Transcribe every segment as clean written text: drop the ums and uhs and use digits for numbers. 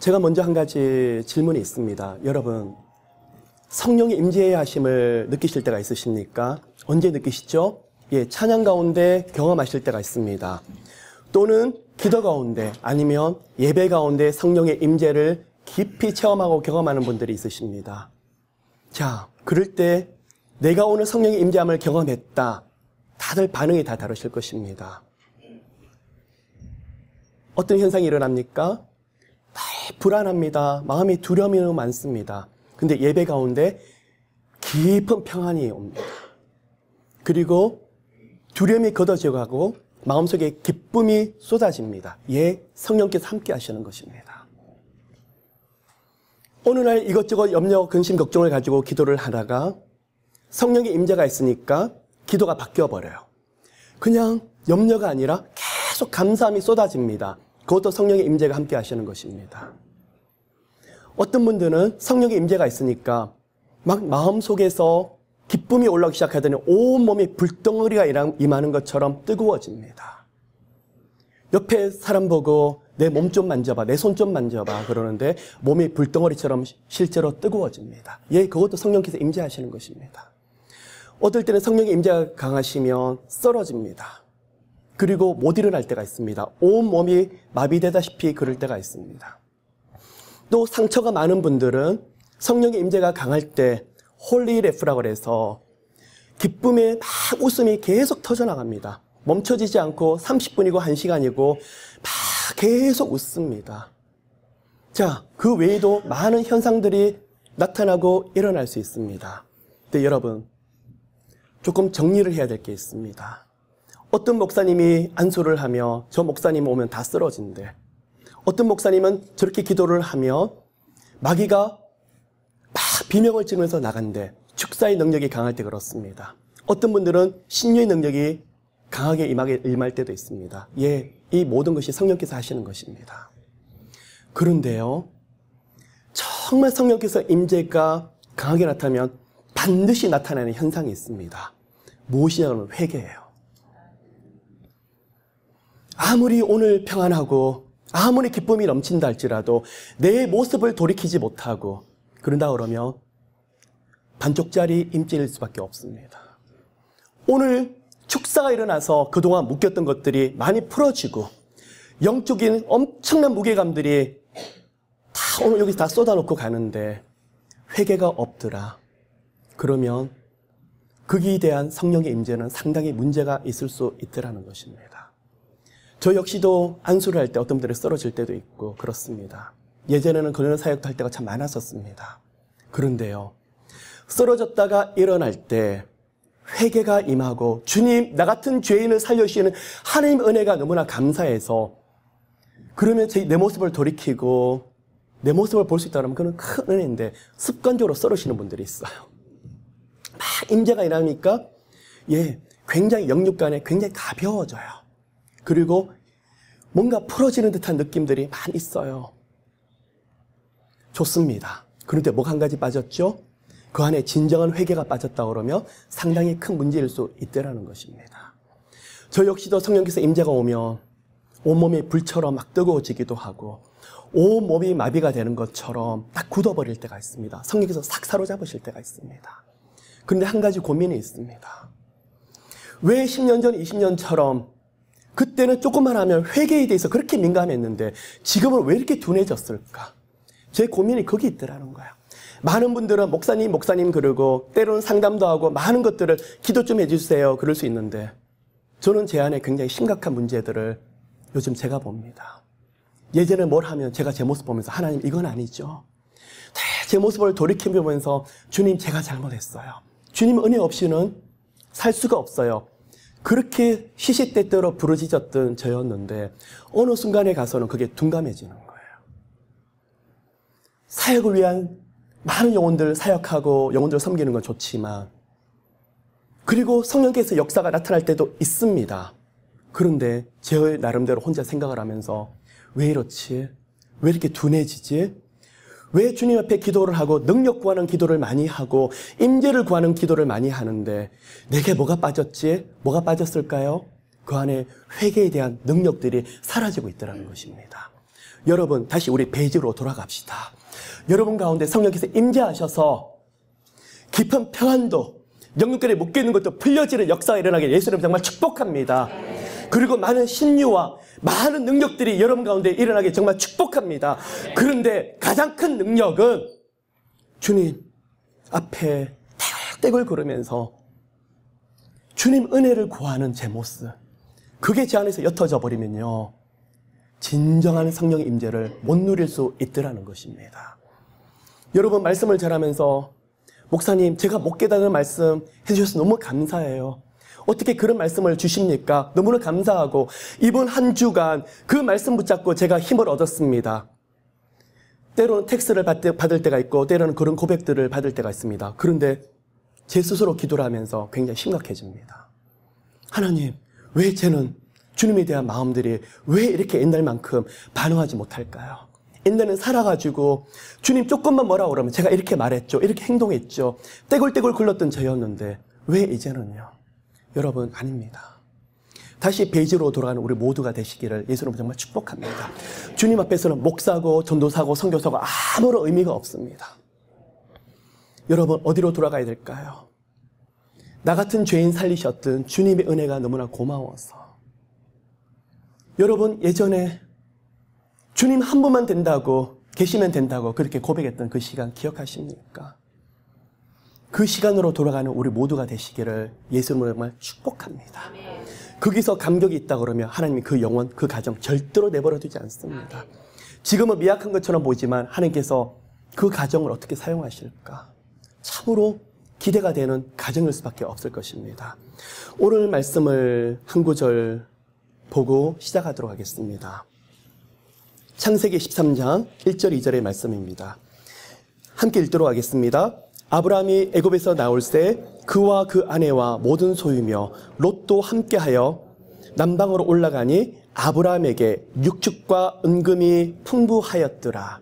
제가 먼저 한 가지 질문이 있습니다. 여러분, 성령의 임재의 하심을 느끼실 때가 있으십니까? 언제 느끼시죠? 예, 찬양 가운데 경험하실 때가 있습니다. 또는 기도 가운데 아니면 예배 가운데 성령의 임재를 깊이 체험하고 경험하는 분들이 있으십니다. 자, 그럴 때 내가 오늘 성령의 임재함을 경험했다. 다들 반응이 다 다르실 것입니다. 어떤 현상이 일어납니까? 불안합니다. 마음이 두려움이 너무 많습니다. 근데 예배 가운데 깊은 평안이 옵니다. 그리고 두려움이 걷어져 가고 마음속에 기쁨이 쏟아집니다. 예, 성령께서 함께 하시는 것입니다. 어느 날 이것저것 염려, 근심, 걱정을 가지고 기도를 하다가 성령의 임재가 있으니까 기도가 바뀌어버려요. 그냥 염려가 아니라 계속 감사함이 쏟아집니다. 그것도 성령의 임재가 함께 하시는 것입니다. 어떤 분들은 성령의 임재가 있으니까 막 마음속에서 기쁨이 올라오기 시작하더니 온몸이 불덩어리가 임하는 것처럼 뜨거워집니다. 옆에 사람 보고 내 몸 좀 만져봐, 내 손 좀 만져봐 그러는데 몸이 불덩어리처럼 실제로 뜨거워집니다. 예, 그것도 성령께서 임재하시는 것입니다. 어떨 때는 성령의 임재가 강하시면 쓰러집니다. 그리고 못 일어날 때가 있습니다. 온몸이 마비되다시피 그럴 때가 있습니다. 또 상처가 많은 분들은 성령의 임재가 강할 때 홀리레프라고 해서 기쁨의 막 웃음이 계속 터져나갑니다. 멈춰지지 않고 30분이고 1시간이고 막 계속 웃습니다. 자, 그 외에도 많은 현상들이 나타나고 일어날 수 있습니다. 근데 여러분, 조금 정리를 해야 될 게 있습니다. 어떤 목사님이 안수를 하며 저 목사님 오면 다 쓰러진대. 어떤 목사님은 저렇게 기도를 하며 마귀가 막 비명을 지르면서 나간대. 축사의 능력이 강할 때 그렇습니다. 어떤 분들은 신유의 능력이 강하게 임할 때도 있습니다. 예, 이 모든 것이 성령께서 하시는 것입니다. 그런데요, 정말 성령께서 임재가 강하게 나타나면 반드시 나타나는 현상이 있습니다. 무엇이냐면 회개예요. 아무리 오늘 평안하고 아무리 기쁨이 넘친다 할지라도 내 모습을 돌이키지 못하고 그런다 그러면 반쪽짜리 임재일 수밖에 없습니다. 오늘 축사가 일어나서 그동안 묶였던 것들이 많이 풀어지고 영적인 엄청난 무게감들이 다 오늘 여기서 다 쏟아놓고 가는데 회개가 없더라. 그러면 거기에 대한 성령의 임재는 상당히 문제가 있을 수 있더라는 것입니다. 저 역시도 안수를 할 때 어떤 분들이 쓰러질 때도 있고 그렇습니다. 예전에는 그런 사역도 할 때가 참 많았었습니다. 그런데요, 쓰러졌다가 일어날 때 회개가 임하고 주님, 나 같은 죄인을 살려주시는 하나님 은혜가 너무나 감사해서 그러면 내 모습을 돌이키고 내 모습을 볼 수 있다면 그건 큰 은혜인데 습관적으로 쓰러지시는 분들이 있어요. 막 임재가 일어나니까 예, 굉장히 영육간에 굉장히 가벼워져요. 그리고 뭔가 풀어지는 듯한 느낌들이 많이 있어요. 좋습니다. 그런데 뭐 한 가지 빠졌죠? 그 안에 진정한 회개가 빠졌다 그러면 상당히 큰 문제일 수 있다는 것입니다. 저 역시도 성령께서 임재가 오면 온몸이 불처럼 막 뜨거워지기도 하고 온몸이 마비가 되는 것처럼 딱 굳어버릴 때가 있습니다. 성령께서 싹 사로잡으실 때가 있습니다. 그런데 한 가지 고민이 있습니다. 왜 10년 전, 20년처럼 그때는 조금만 하면 회개에 대해서 그렇게 민감했는데 지금은 왜 이렇게 둔해졌을까? 제 고민이 거기 있더라는 거예요. 많은 분들은 목사님 그러고 때로는 상담도 하고 많은 것들을 기도 좀 해주세요 그럴 수 있는데 저는 제 안에 굉장히 심각한 문제들을 요즘 제가 봅니다. 예전에 뭘 하면 제가 제 모습 보면서 하나님 이건 아니죠. 제 모습을 돌이켜보면서 주님 제가 잘못했어요. 주님 은혜 없이는 살 수가 없어요. 그렇게 시시때때로 부르짖었던 저였는데 어느 순간에 가서는 그게 둔감해지는 거예요. 사역을 위한 많은 영혼들 사역하고 영혼들 섬기는 건 좋지만 그리고 성령께서 역사가 나타날 때도 있습니다. 그런데 제 나름대로 혼자 생각을 하면서 왜 이렇지? 왜 이렇게 둔해지지? 왜 주님 앞에 기도를 하고 능력 구하는 기도를 많이 하고 임재를 구하는 기도를 많이 하는데 내게 뭐가 빠졌지? 뭐가 빠졌을까요? 그 안에 회개에 대한 능력들이 사라지고 있다는 것입니다. 여러분 다시 우리 베이직으로 돌아갑시다. 여러분 가운데 성령께서 임재하셔서 깊은 평안도, 영육간에 묶여있는 것도 풀려지는 역사가 일어나게 예수님 정말 축복합니다. 그리고 많은 신유와 많은 능력들이 여러분 가운데 일어나게 정말 축복합니다. 그런데 가장 큰 능력은 주님 앞에 떼굴떼굴 걸으면서 주님 은혜를 구하는 제 모습, 그게 제 안에서 옅어져 버리면요, 진정한 성령의 임재를 못 누릴 수 있더라는 것입니다. 여러분 말씀을 전하면서 목사님 제가 못 깨닫는 말씀 해주셔서 너무 감사해요. 어떻게 그런 말씀을 주십니까? 너무나 감사하고 이번 한 주간 그 말씀 붙잡고 제가 힘을 얻었습니다. 때로는 텍스트를 받을 때가 있고 때로는 그런 고백들을 받을 때가 있습니다. 그런데 제 스스로 기도를 하면서 굉장히 심각해집니다. 하나님, 왜 저는 주님에 대한 마음들이 왜 이렇게 옛날만큼 반응하지 못할까요? 옛날에는 살아가지고 주님 조금만 뭐라 그러면 제가 이렇게 말했죠, 이렇게 행동했죠, 떼굴떼굴 굴렀던 저였는데 왜 이제는요? 여러분, 아닙니다. 다시 베이직으로 돌아가는 우리 모두가 되시기를 예수님은 정말 축복합니다. 주님 앞에서는 목사고 전도사고 선교사고 아무런 의미가 없습니다. 여러분, 어디로 돌아가야 될까요? 나 같은 죄인 살리셨던 주님의 은혜가 너무나 고마워서. 여러분, 예전에 주님 한 분만 된다고, 계시면 된다고 그렇게 고백했던 그 시간 기억하십니까? 그 시간으로 돌아가는 우리 모두가 되시기를 예수님을 정말 축복합니다. 거기서 감격이 있다 그러면 하나님이 그 영혼, 그 가정 절대로 내버려 두지 않습니다. 지금은 미약한 것처럼 보이지만 하나님께서 그 가정을 어떻게 사용하실까? 참으로 기대가 되는 가정일 수밖에 없을 것입니다. 오늘 말씀을 한 구절 보고 시작하도록 하겠습니다. 창세기 13장 1절 2절의 말씀입니다. 함께 읽도록 하겠습니다. 아브라함이 애굽에서 나올새 그와 그 아내와 모든 소유며 롯도 함께하여 남방으로 올라가니 아브라함에게 육축과 은금이 풍부하였더라.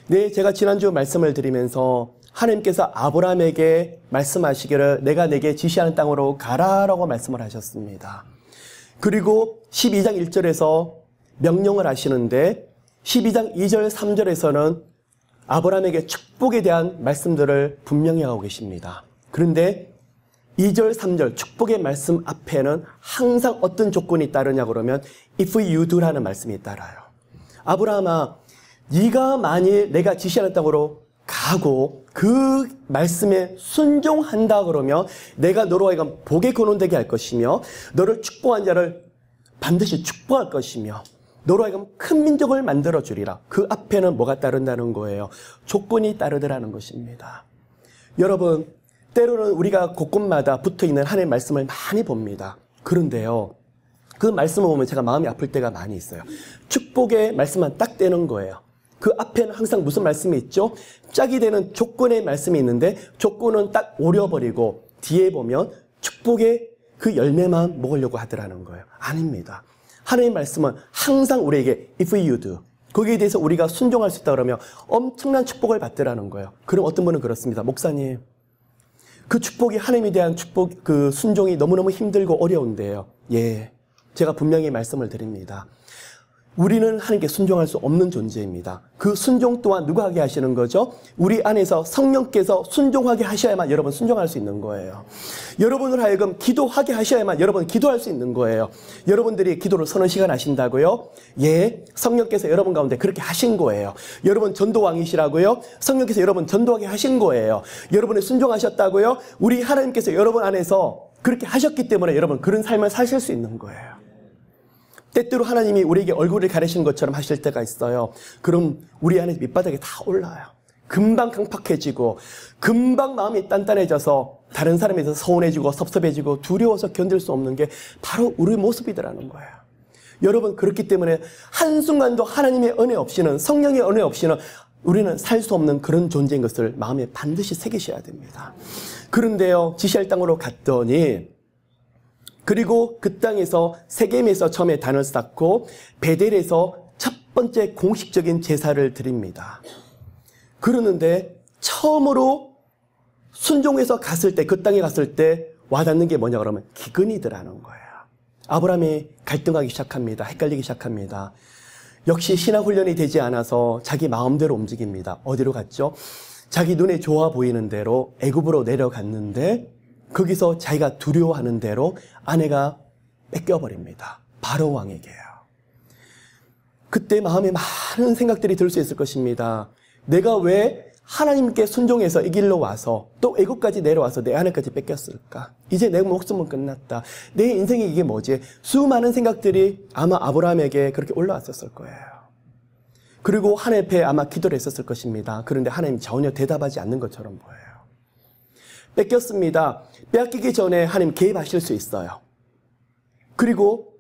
네, 제가 지난주 말씀을 드리면서 하나님께서 아브라함에게 말씀하시기를 내가 내게 지시하는 땅으로 가라라고 말씀을 하셨습니다. 그리고 12장 1절에서 명령을 하시는데 12장 2절 3절에서는 아브라함에게 축복에 대한 말씀들을 분명히 하고 계십니다. 그런데 2절 3절 축복의 말씀 앞에는 항상 어떤 조건이 따르냐 그러면 if you do라는 말씀이 따라요. 아브라함아, 네가 만일 내가 지시하는 땅으로 가고 그 말씀에 순종한다 그러면 내가 너로 하여금 복에 거론되게 할 것이며 너를 축복한 자를 반드시 축복할 것이며 너로 하여금 큰 민족을 만들어 주리라. 그 앞에는 뭐가 따른다는 거예요? 조건이 따르더라는 것입니다. 여러분, 때로는 우리가 곳곳마다 붙어있는 하나님의 말씀을 많이 봅니다. 그런데요, 그 말씀을 보면 제가 마음이 아플 때가 많이 있어요. 축복의 말씀만 딱 떼는 거예요. 그 앞에는 항상 무슨 말씀이 있죠? 짝이 되는 조건의 말씀이 있는데 조건은 딱 오려버리고 뒤에 보면 축복의 그 열매만 먹으려고 하더라는 거예요. 아닙니다. 하나님의 말씀은 항상 우리에게 if you do, 거기에 대해서 우리가 순종할 수 있다 그러면 엄청난 축복을 받더라는 거예요. 그럼 어떤 분은 그렇습니다. 목사님, 그 축복이 하나님에 대한 축복, 그 순종이 너무너무 힘들고 어려운데요. 예, 제가 분명히 말씀을 드립니다. 우리는 하나님께 순종할 수 없는 존재입니다. 그 순종 또한 누가 하게 하시는 거죠? 우리 안에서 성령께서 순종하게 하셔야만 여러분 순종할 수 있는 거예요. 여러분을 하여금 기도하게 하셔야만 여러분 기도할 수 있는 거예요. 여러분들이 기도를 서너 시간 하신다고요? 예, 성령께서 여러분 가운데 그렇게 하신 거예요. 여러분 전도왕이시라고요? 성령께서 여러분 전도하게 하신 거예요. 여러분이 순종하셨다고요? 우리 하나님께서 여러분 안에서 그렇게 하셨기 때문에 여러분 그런 삶을 사실 수 있는 거예요. 때때로 하나님이 우리에게 얼굴을 가리시는 것처럼 하실 때가 있어요. 그럼 우리 안에 밑바닥에 다 올라요. 금방 강팍해지고 금방 마음이 단단해져서 다른 사람에 대해서 서운해지고 섭섭해지고 두려워서 견딜 수 없는 게 바로 우리 모습이더라는 거예요. 여러분, 그렇기 때문에 한순간도 하나님의 은혜 없이는, 성령의 은혜 없이는 우리는 살 수 없는 그런 존재인 것을 마음에 반드시 새기셔야 됩니다. 그런데요, 지시할 땅으로 갔더니 그리고 그 땅에서 세겜에서 처음에 단을 쌓고 베델에서 첫 번째 공식적인 제사를 드립니다. 그러는데 처음으로 순종해서 갔을 때, 그 땅에 갔을 때 와닿는 게 뭐냐 그러면 기근이더라는 거예요. 아브라함이 갈등하기 시작합니다. 헷갈리기 시작합니다. 역시 신학 훈련이 되지 않아서 자기 마음대로 움직입니다. 어디로 갔죠? 자기 눈에 좋아 보이는 대로 애굽으로 내려갔는데 거기서 자기가 두려워하는 대로 아내가 뺏겨버립니다. 바로 왕에게요. 그때 마음에 많은 생각들이 들 수 있을 것입니다. 내가 왜 하나님께 순종해서 이 길로 와서 또 애국까지 내려와서 내 아내까지 뺏겼을까? 이제 내 목숨은 끝났다. 내 인생이 이게 뭐지? 수많은 생각들이 아마 아브라함에게 그렇게 올라왔었을 거예요. 그리고 하나님 앞에 아마 기도를 했었을 것입니다. 그런데 하나님 전혀 대답하지 않는 것처럼 보여요. 뺏겼습니다. 빼앗기기 전에 하나님 개입하실 수 있어요. 그리고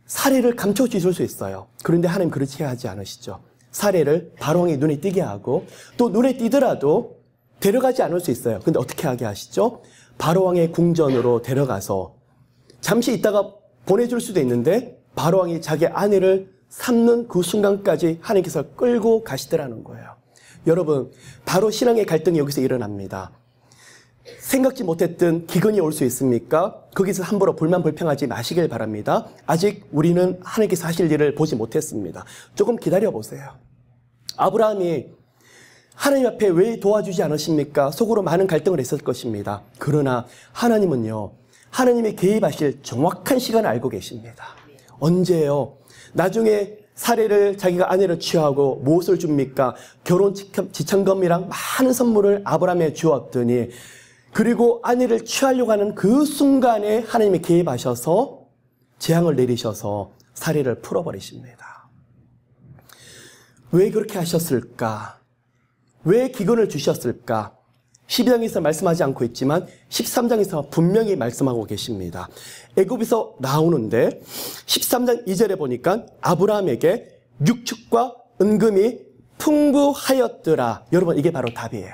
사례를 감춰주실 수 있어요. 그런데 하나님 그렇게 하지 않으시죠. 사례를 바로왕의 눈에 띄게 하고 또 눈에 띄더라도 데려가지 않을 수 있어요. 근데 어떻게 하게 하시죠? 바로왕의 궁전으로 데려가서 잠시 있다가 보내줄 수도 있는데 바로왕이 자기 아내를 삼는 그 순간까지 하나님께서 끌고 가시더라는 거예요. 여러분, 바로 신앙의 갈등이 여기서 일어납니다. 생각지 못했던 기근이 올 수 있습니까? 거기서 함부로 불만불평하지 마시길 바랍니다. 아직 우리는 하나님께서 하실 일을 보지 못했습니다. 조금 기다려보세요. 아브라함이 하나님 앞에 왜 도와주지 않으십니까? 속으로 많은 갈등을 했을 것입니다. 그러나 하나님은요, 하나님이 개입하실 정확한 시간을 알고 계십니다. 언제요? 나중에 사례를 자기가 아내를 취하고 무엇을 줍니까? 결혼 지참금이랑 많은 선물을 아브라함에 주었더니 그리고 아내를 취하려고 하는 그 순간에 하나님이 개입하셔서 재앙을 내리셔서 사례를 풀어버리십니다. 왜 그렇게 하셨을까? 왜 기근을 주셨을까? 12장에서 말씀하지 않고 있지만 13장에서 분명히 말씀하고 계십니다. 애굽에서 나오는데 13장 2절에 보니까 아브라함에게 육축과 은금이 풍부하였더라. 여러분, 이게 바로 답이에요.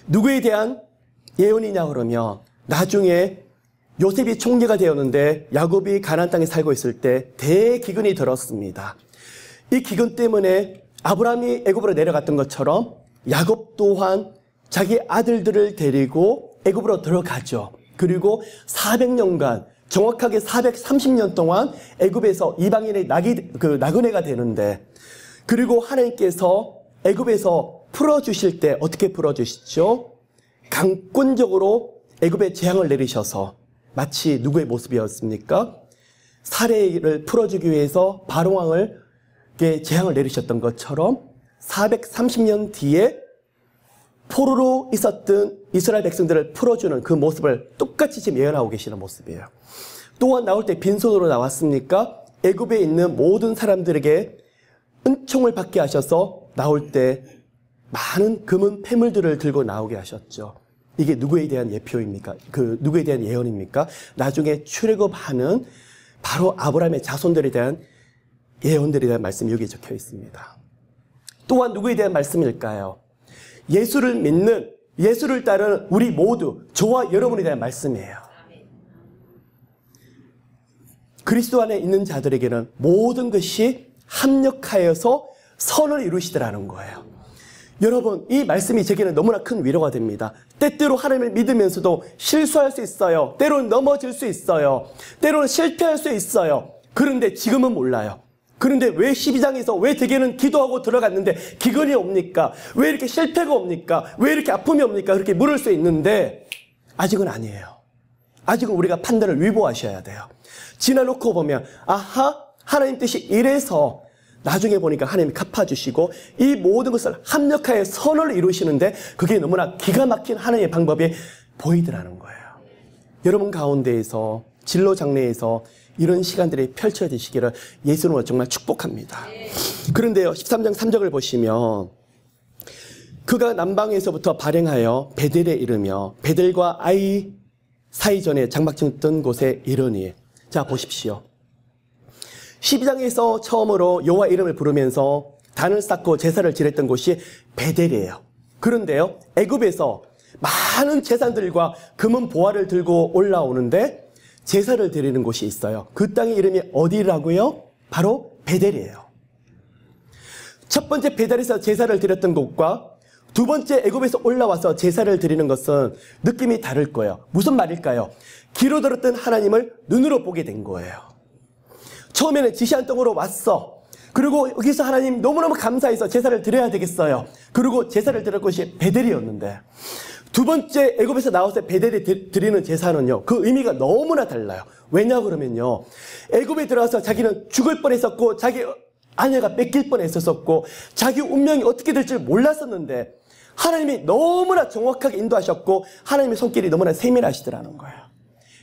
누구에 대한 예언이냐 그러면 나중에 요셉이 총리가 되었는데 야곱이 가나안 땅에 살고 있을 때 대기근이 들었습니다. 이 기근 때문에 아브라함이 애굽으로 내려갔던 것처럼 야곱 또한 자기 아들들을 데리고 애굽으로 들어가죠. 그리고 400년간 정확하게 430년 동안 애굽에서 이방인의 나그네가 되는데 그리고 하나님께서 애굽에서 풀어주실 때 어떻게 풀어주시죠? 강권적으로 애굽에 재앙을 내리셔서 마치 누구의 모습이었습니까? 사례를 풀어주기 위해서 바로왕에게 재앙을 내리셨던 것처럼 430년 뒤에 포로로 있었던 이스라엘 백성들을 풀어주는 그 모습을 똑같이 지금 예언하고 계시는 모습이에요. 또한 나올 때 빈손으로 나왔습니까? 애굽에 있는 모든 사람들에게 은총을 받게 하셔서 나올 때 많은 금은 폐물들을 들고 나오게 하셨죠. 이게 누구에 대한 예표입니까? 누구에 대한 예언입니까? 나중에 출애굽하는 바로 아브라함의 자손들에 대한 예언들에 대한 말씀이 여기에 적혀 있습니다. 또한 누구에 대한 말씀일까요? 예수를 믿는, 예수를 따르는 우리 모두, 저와 여러분에 대한 말씀이에요. 그리스도 안에 있는 자들에게는 모든 것이 합력하여서 선을 이루시더라는 거예요. 여러분, 이 말씀이 제게는 너무나 큰 위로가 됩니다. 때때로 하나님을 믿으면서도 실수할 수 있어요. 때로는 넘어질 수 있어요. 때로는 실패할 수 있어요. 그런데 지금은 몰라요. 그런데 왜 12장에서 왜 대개는 기도하고 들어갔는데 기근이 옵니까? 왜 이렇게 실패가 옵니까? 왜 이렇게 아픔이 옵니까? 그렇게 물을 수 있는데 아직은 아니에요. 아직은 우리가 판단을 위보하셔야 돼요. 지나놓고 보면 아하, 하나님 뜻이 이래서 나중에 보니까 하나님이 갚아주시고 이 모든 것을 합력하여 선을 이루시는데 그게 너무나 기가 막힌 하나님의 방법이 보이더라는 거예요. 여러분 가운데에서 진로 장래에서 이런 시간들이 펼쳐지시기를 예수님으로 정말 축복합니다. 그런데요, 13장 3절을 보시면 그가 남방에서부터 발행하여 베델에 이르며 베델과 아이 사이전에 장막층 뜬 곳에 이르니, 자 보십시오. 12장에서 처음으로 여호와 이름을 부르면서 단을 쌓고 제사를 지냈던 곳이 베델이에요. 그런데요, 애굽에서 많은 제사들과 금은 보화를 들고 올라오는데 제사를 드리는 곳이 있어요. 그 땅의 이름이 어디라고요? 바로 베델이에요. 첫 번째 베델에서 제사를 드렸던 곳과 두 번째 애굽에서 올라와서 제사를 드리는 것은 느낌이 다를 거예요. 무슨 말일까요? 귀로 들었던 하나님을 눈으로 보게 된 거예요. 처음에는 지시한 땅으로 왔어. 그리고 여기서 하나님 너무너무 감사해서 제사를 드려야 되겠어요. 그리고 제사를 드릴 것이 베델이었는데, 두 번째 애굽에서 나와서 베델이 드리는 제사는요, 그 의미가 너무나 달라요. 왜냐 그러면요, 애굽에 들어와서 자기는 죽을 뻔했었고, 자기 아내가 뺏길 뻔했었고, 자기 운명이 어떻게 될지 몰랐었는데, 하나님이 너무나 정확하게 인도하셨고, 하나님의 손길이 너무나 세밀하시더라는 거예요.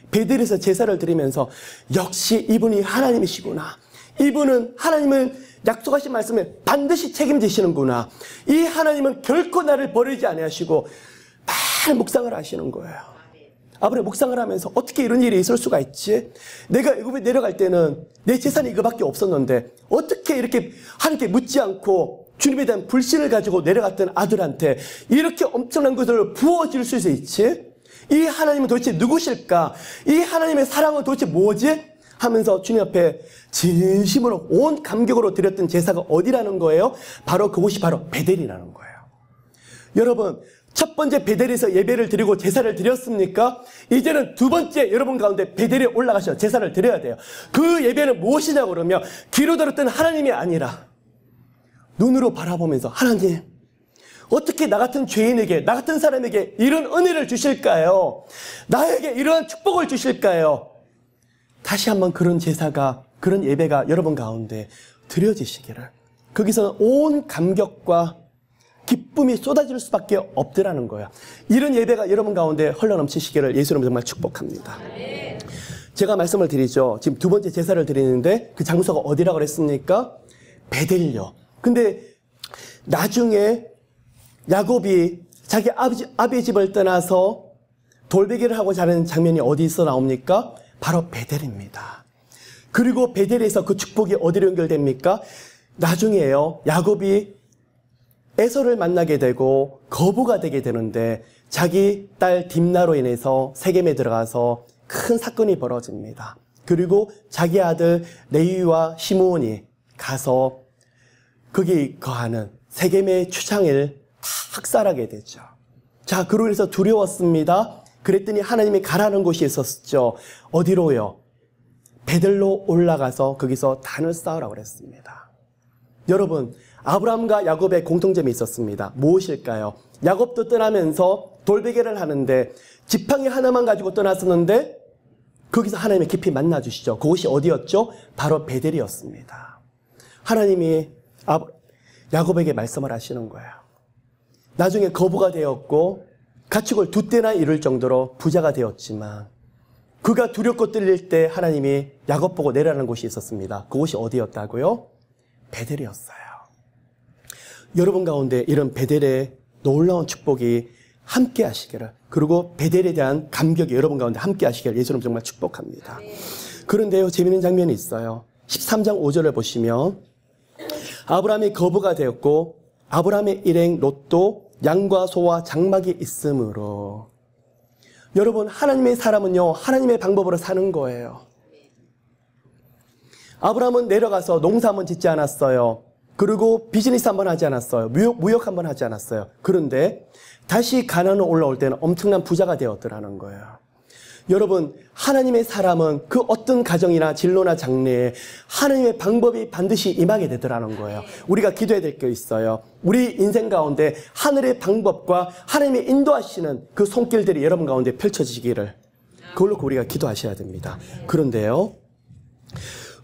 베델에서 제사를 드리면서 역시 이분이 하나님이시구나, 이분은 하나님은 약속하신 말씀을 반드시 책임지시는구나, 이 하나님은 결코 나를 버리지 아니하시고 늘 묵상을 하시는 거예요. 아브라함이 묵상을 하면서 어떻게 이런 일이 있을 수가 있지? 내가 애굽에 내려갈 때는 내 재산이 이거밖에 없었는데 어떻게 이렇게 하나님께 묻지 않고 주님에 대한 불신을 가지고 내려갔던 아들한테 이렇게 엄청난 것을 부어줄 수 있지? 이 하나님은 도대체 누구실까? 이 하나님의 사랑은 도대체 뭐지? 하면서 주님 앞에 진심으로 온 감격으로 드렸던 제사가 어디라는 거예요? 바로 그곳이 바로 베델이라는 거예요. 여러분, 첫 번째 베델에서 예배를 드리고 제사를 드렸습니까? 이제는 두 번째 여러분 가운데 베델에 올라가셔서 제사를 드려야 돼요. 그 예배는 무엇이냐고 그러면 귀로 들었던 하나님이 아니라 눈으로 바라보면서, 하나님 어떻게 나 같은 죄인에게, 나 같은 사람에게 이런 은혜를 주실까요? 나에게 이러한 축복을 주실까요? 다시 한번 그런 제사가, 그런 예배가 여러분 가운데 드려지시기를, 거기서 온 감격과 기쁨이 쏟아질 수밖에 없더라는 거예요. 이런 예배가 여러분 가운데 흘러넘치시기를 예수님은 정말 축복합니다. 제가 말씀을 드리죠. 지금 두 번째 제사를 드리는데 그 장소가 어디라고 그랬습니까? 베델요. 근데 나중에 야곱이 자기 아비의 집을 떠나서 돌베개를 하고 자는 장면이 어디서 나옵니까? 바로 베델입니다. 그리고 베델에서 그 축복이 어디로 연결됩니까? 나중에요, 야곱이 에서를 만나게 되고 거부가 되게 되는데 자기 딸 딥나로 인해서 세겜에 들어가서 큰 사건이 벌어집니다. 그리고 자기 아들 레위와 시므온이 가서 거기 거하는 세겜의 추장을 다 학살하게 되죠. 자, 그로 인해서 두려웠습니다. 그랬더니 하나님이 가라는 곳이 있었죠. 어디로요? 베델로 올라가서 거기서 단을 쌓으라고 그랬습니다. 여러분, 아브라함과 야곱의 공통점이 있었습니다. 무엇일까요? 야곱도 떠나면서 돌베개를 하는데 지팡이 하나만 가지고 떠났었는데 거기서 하나님이 깊이 만나주시죠. 그곳이 어디였죠? 바로 베델이었습니다. 하나님이 야곱에게 말씀을 하시는 거예요. 나중에 거부가 되었고 가축을 2떼나 이룰 정도로 부자가 되었지만 그가 두렵고 떨릴 때 하나님이 야곱 보고 내려라는 곳이 있었습니다. 그곳이 어디였다고요? 베델이었어요. 여러분 가운데 이런 베델의 놀라운 축복이 함께 하시기를, 그리고 베델에 대한 감격이 여러분 가운데 함께 하시기를 예수님 정말 축복합니다. 그런데요, 재미있는 장면이 있어요. 13장 5절을 보시면 아브라함이 거부가 되었고 아브라함의 일행 롯도 양과 소와 장막이 있으므로. 여러분, 하나님의 사람은요, 하나님의 방법으로 사는 거예요. 아브라함은 내려가서 농사 한번 짓지 않았어요. 그리고 비즈니스 한번 하지 않았어요. 무역 한번 하지 않았어요. 그런데 다시 가나안으로 올라올 때는 엄청난 부자가 되었더라는 거예요. 여러분, 하나님의 사람은 그 어떤 가정이나 진로나 장래에 하나님의 방법이 반드시 임하게 되더라는 거예요. 우리가 기도해야 될 게 있어요. 우리 인생 가운데 하늘의 방법과 하나님의 인도하시는 그 손길들이 여러분 가운데 펼쳐지기를, 그걸로 우리가 기도하셔야 됩니다. 그런데요,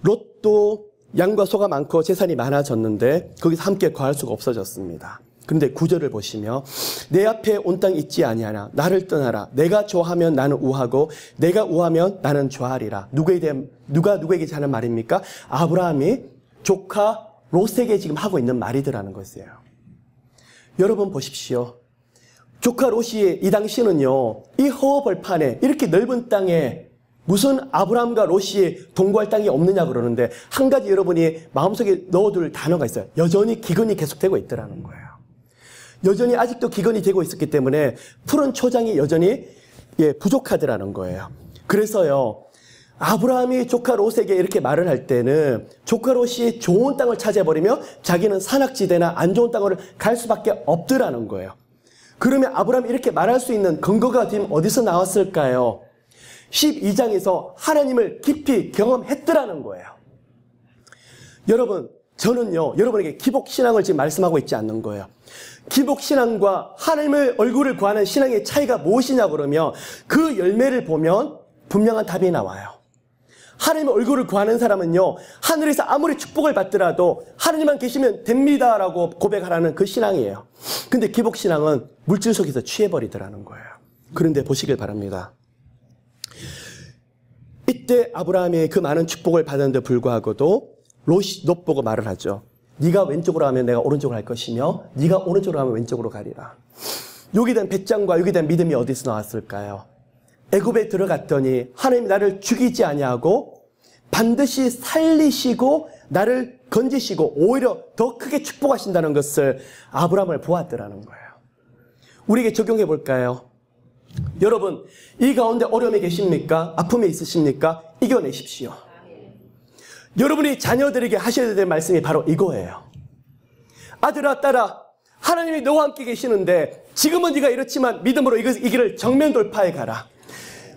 롯도 양과 소가 많고 재산이 많아졌는데 거기서 함께 거할 수가 없어졌습니다. 그런데 9절을 보시면 내 앞에 온 땅 있지 아니하나 나를 떠나라. 내가 좋아하면 나는 우하고 내가 우하면 나는 좋아하리라. 누가 누구에게 하는 말입니까? 아브라함이 조카 롯에게 지금 하고 있는 말이더라는 것이에요. 여러분 보십시오. 조카 롯이 이 당시는요, 이 허허벌판에 이렇게 넓은 땅에 무슨 아브라함과 롯이 동거할 땅이 없느냐 그러는데 한 가지 여러분이 마음속에 넣어둘 단어가 있어요. 여전히 기근이 계속되고 있더라는 거예요. 여전히 아직도 기근이 되고 있었기 때문에 푸른 초장이 여전히 부족하더라는 거예요. 그래서요, 아브라함이 조카 롯에게 이렇게 말을 할 때는 조카 롯이 좋은 땅을 차지해버리면 자기는 산악지대나 안 좋은 땅으로 갈 수밖에 없더라는 거예요. 그러면 아브라함이 이렇게 말할 수 있는 근거가 지금 어디서 나왔을까요? 12장에서 하나님을 깊이 경험했더라는 거예요. 여러분, 저는요, 여러분에게 기복신앙을 지금 말씀하고 있지 않는 거예요. 기복신앙과 하나님의 얼굴을 구하는 신앙의 차이가 무엇이냐 그러면 그 열매를 보면 분명한 답이 나와요. 하나님의 얼굴을 구하는 사람은요, 하늘에서 아무리 축복을 받더라도 하나님만 계시면 됩니다라고 고백하라는 그 신앙이에요. 근데 기복신앙은 물질 속에서 취해버리더라는 거예요. 그런데 보시길 바랍니다. 이때 아브라함이 그 많은 축복을 받았는데 불구하고도 롯 보고 말을 하죠. 네가 왼쪽으로 하면 내가 오른쪽으로 할 것이며 네가 오른쪽으로 하면 왼쪽으로 가리라. 여기에 대한 배짱과 여기에 대한 믿음이 어디서 나왔을까요? 애굽에 들어갔더니 하나님이 나를 죽이지 아니하고 반드시 살리시고 나를 건지시고 오히려 더 크게 축복하신다는 것을 아브라함을 보았더라는 거예요. 우리에게 적용해 볼까요? 여러분, 이 가운데 어려움에 계십니까? 아픔에 있으십니까? 이겨내십시오. 여러분이 자녀들에게 하셔야 될 말씀이 바로 이거예요. 아들아, 딸아, 하나님이 너와 함께 계시는데 지금은 네가 이렇지만 믿음으로 이 길을 정면 돌파해 가라.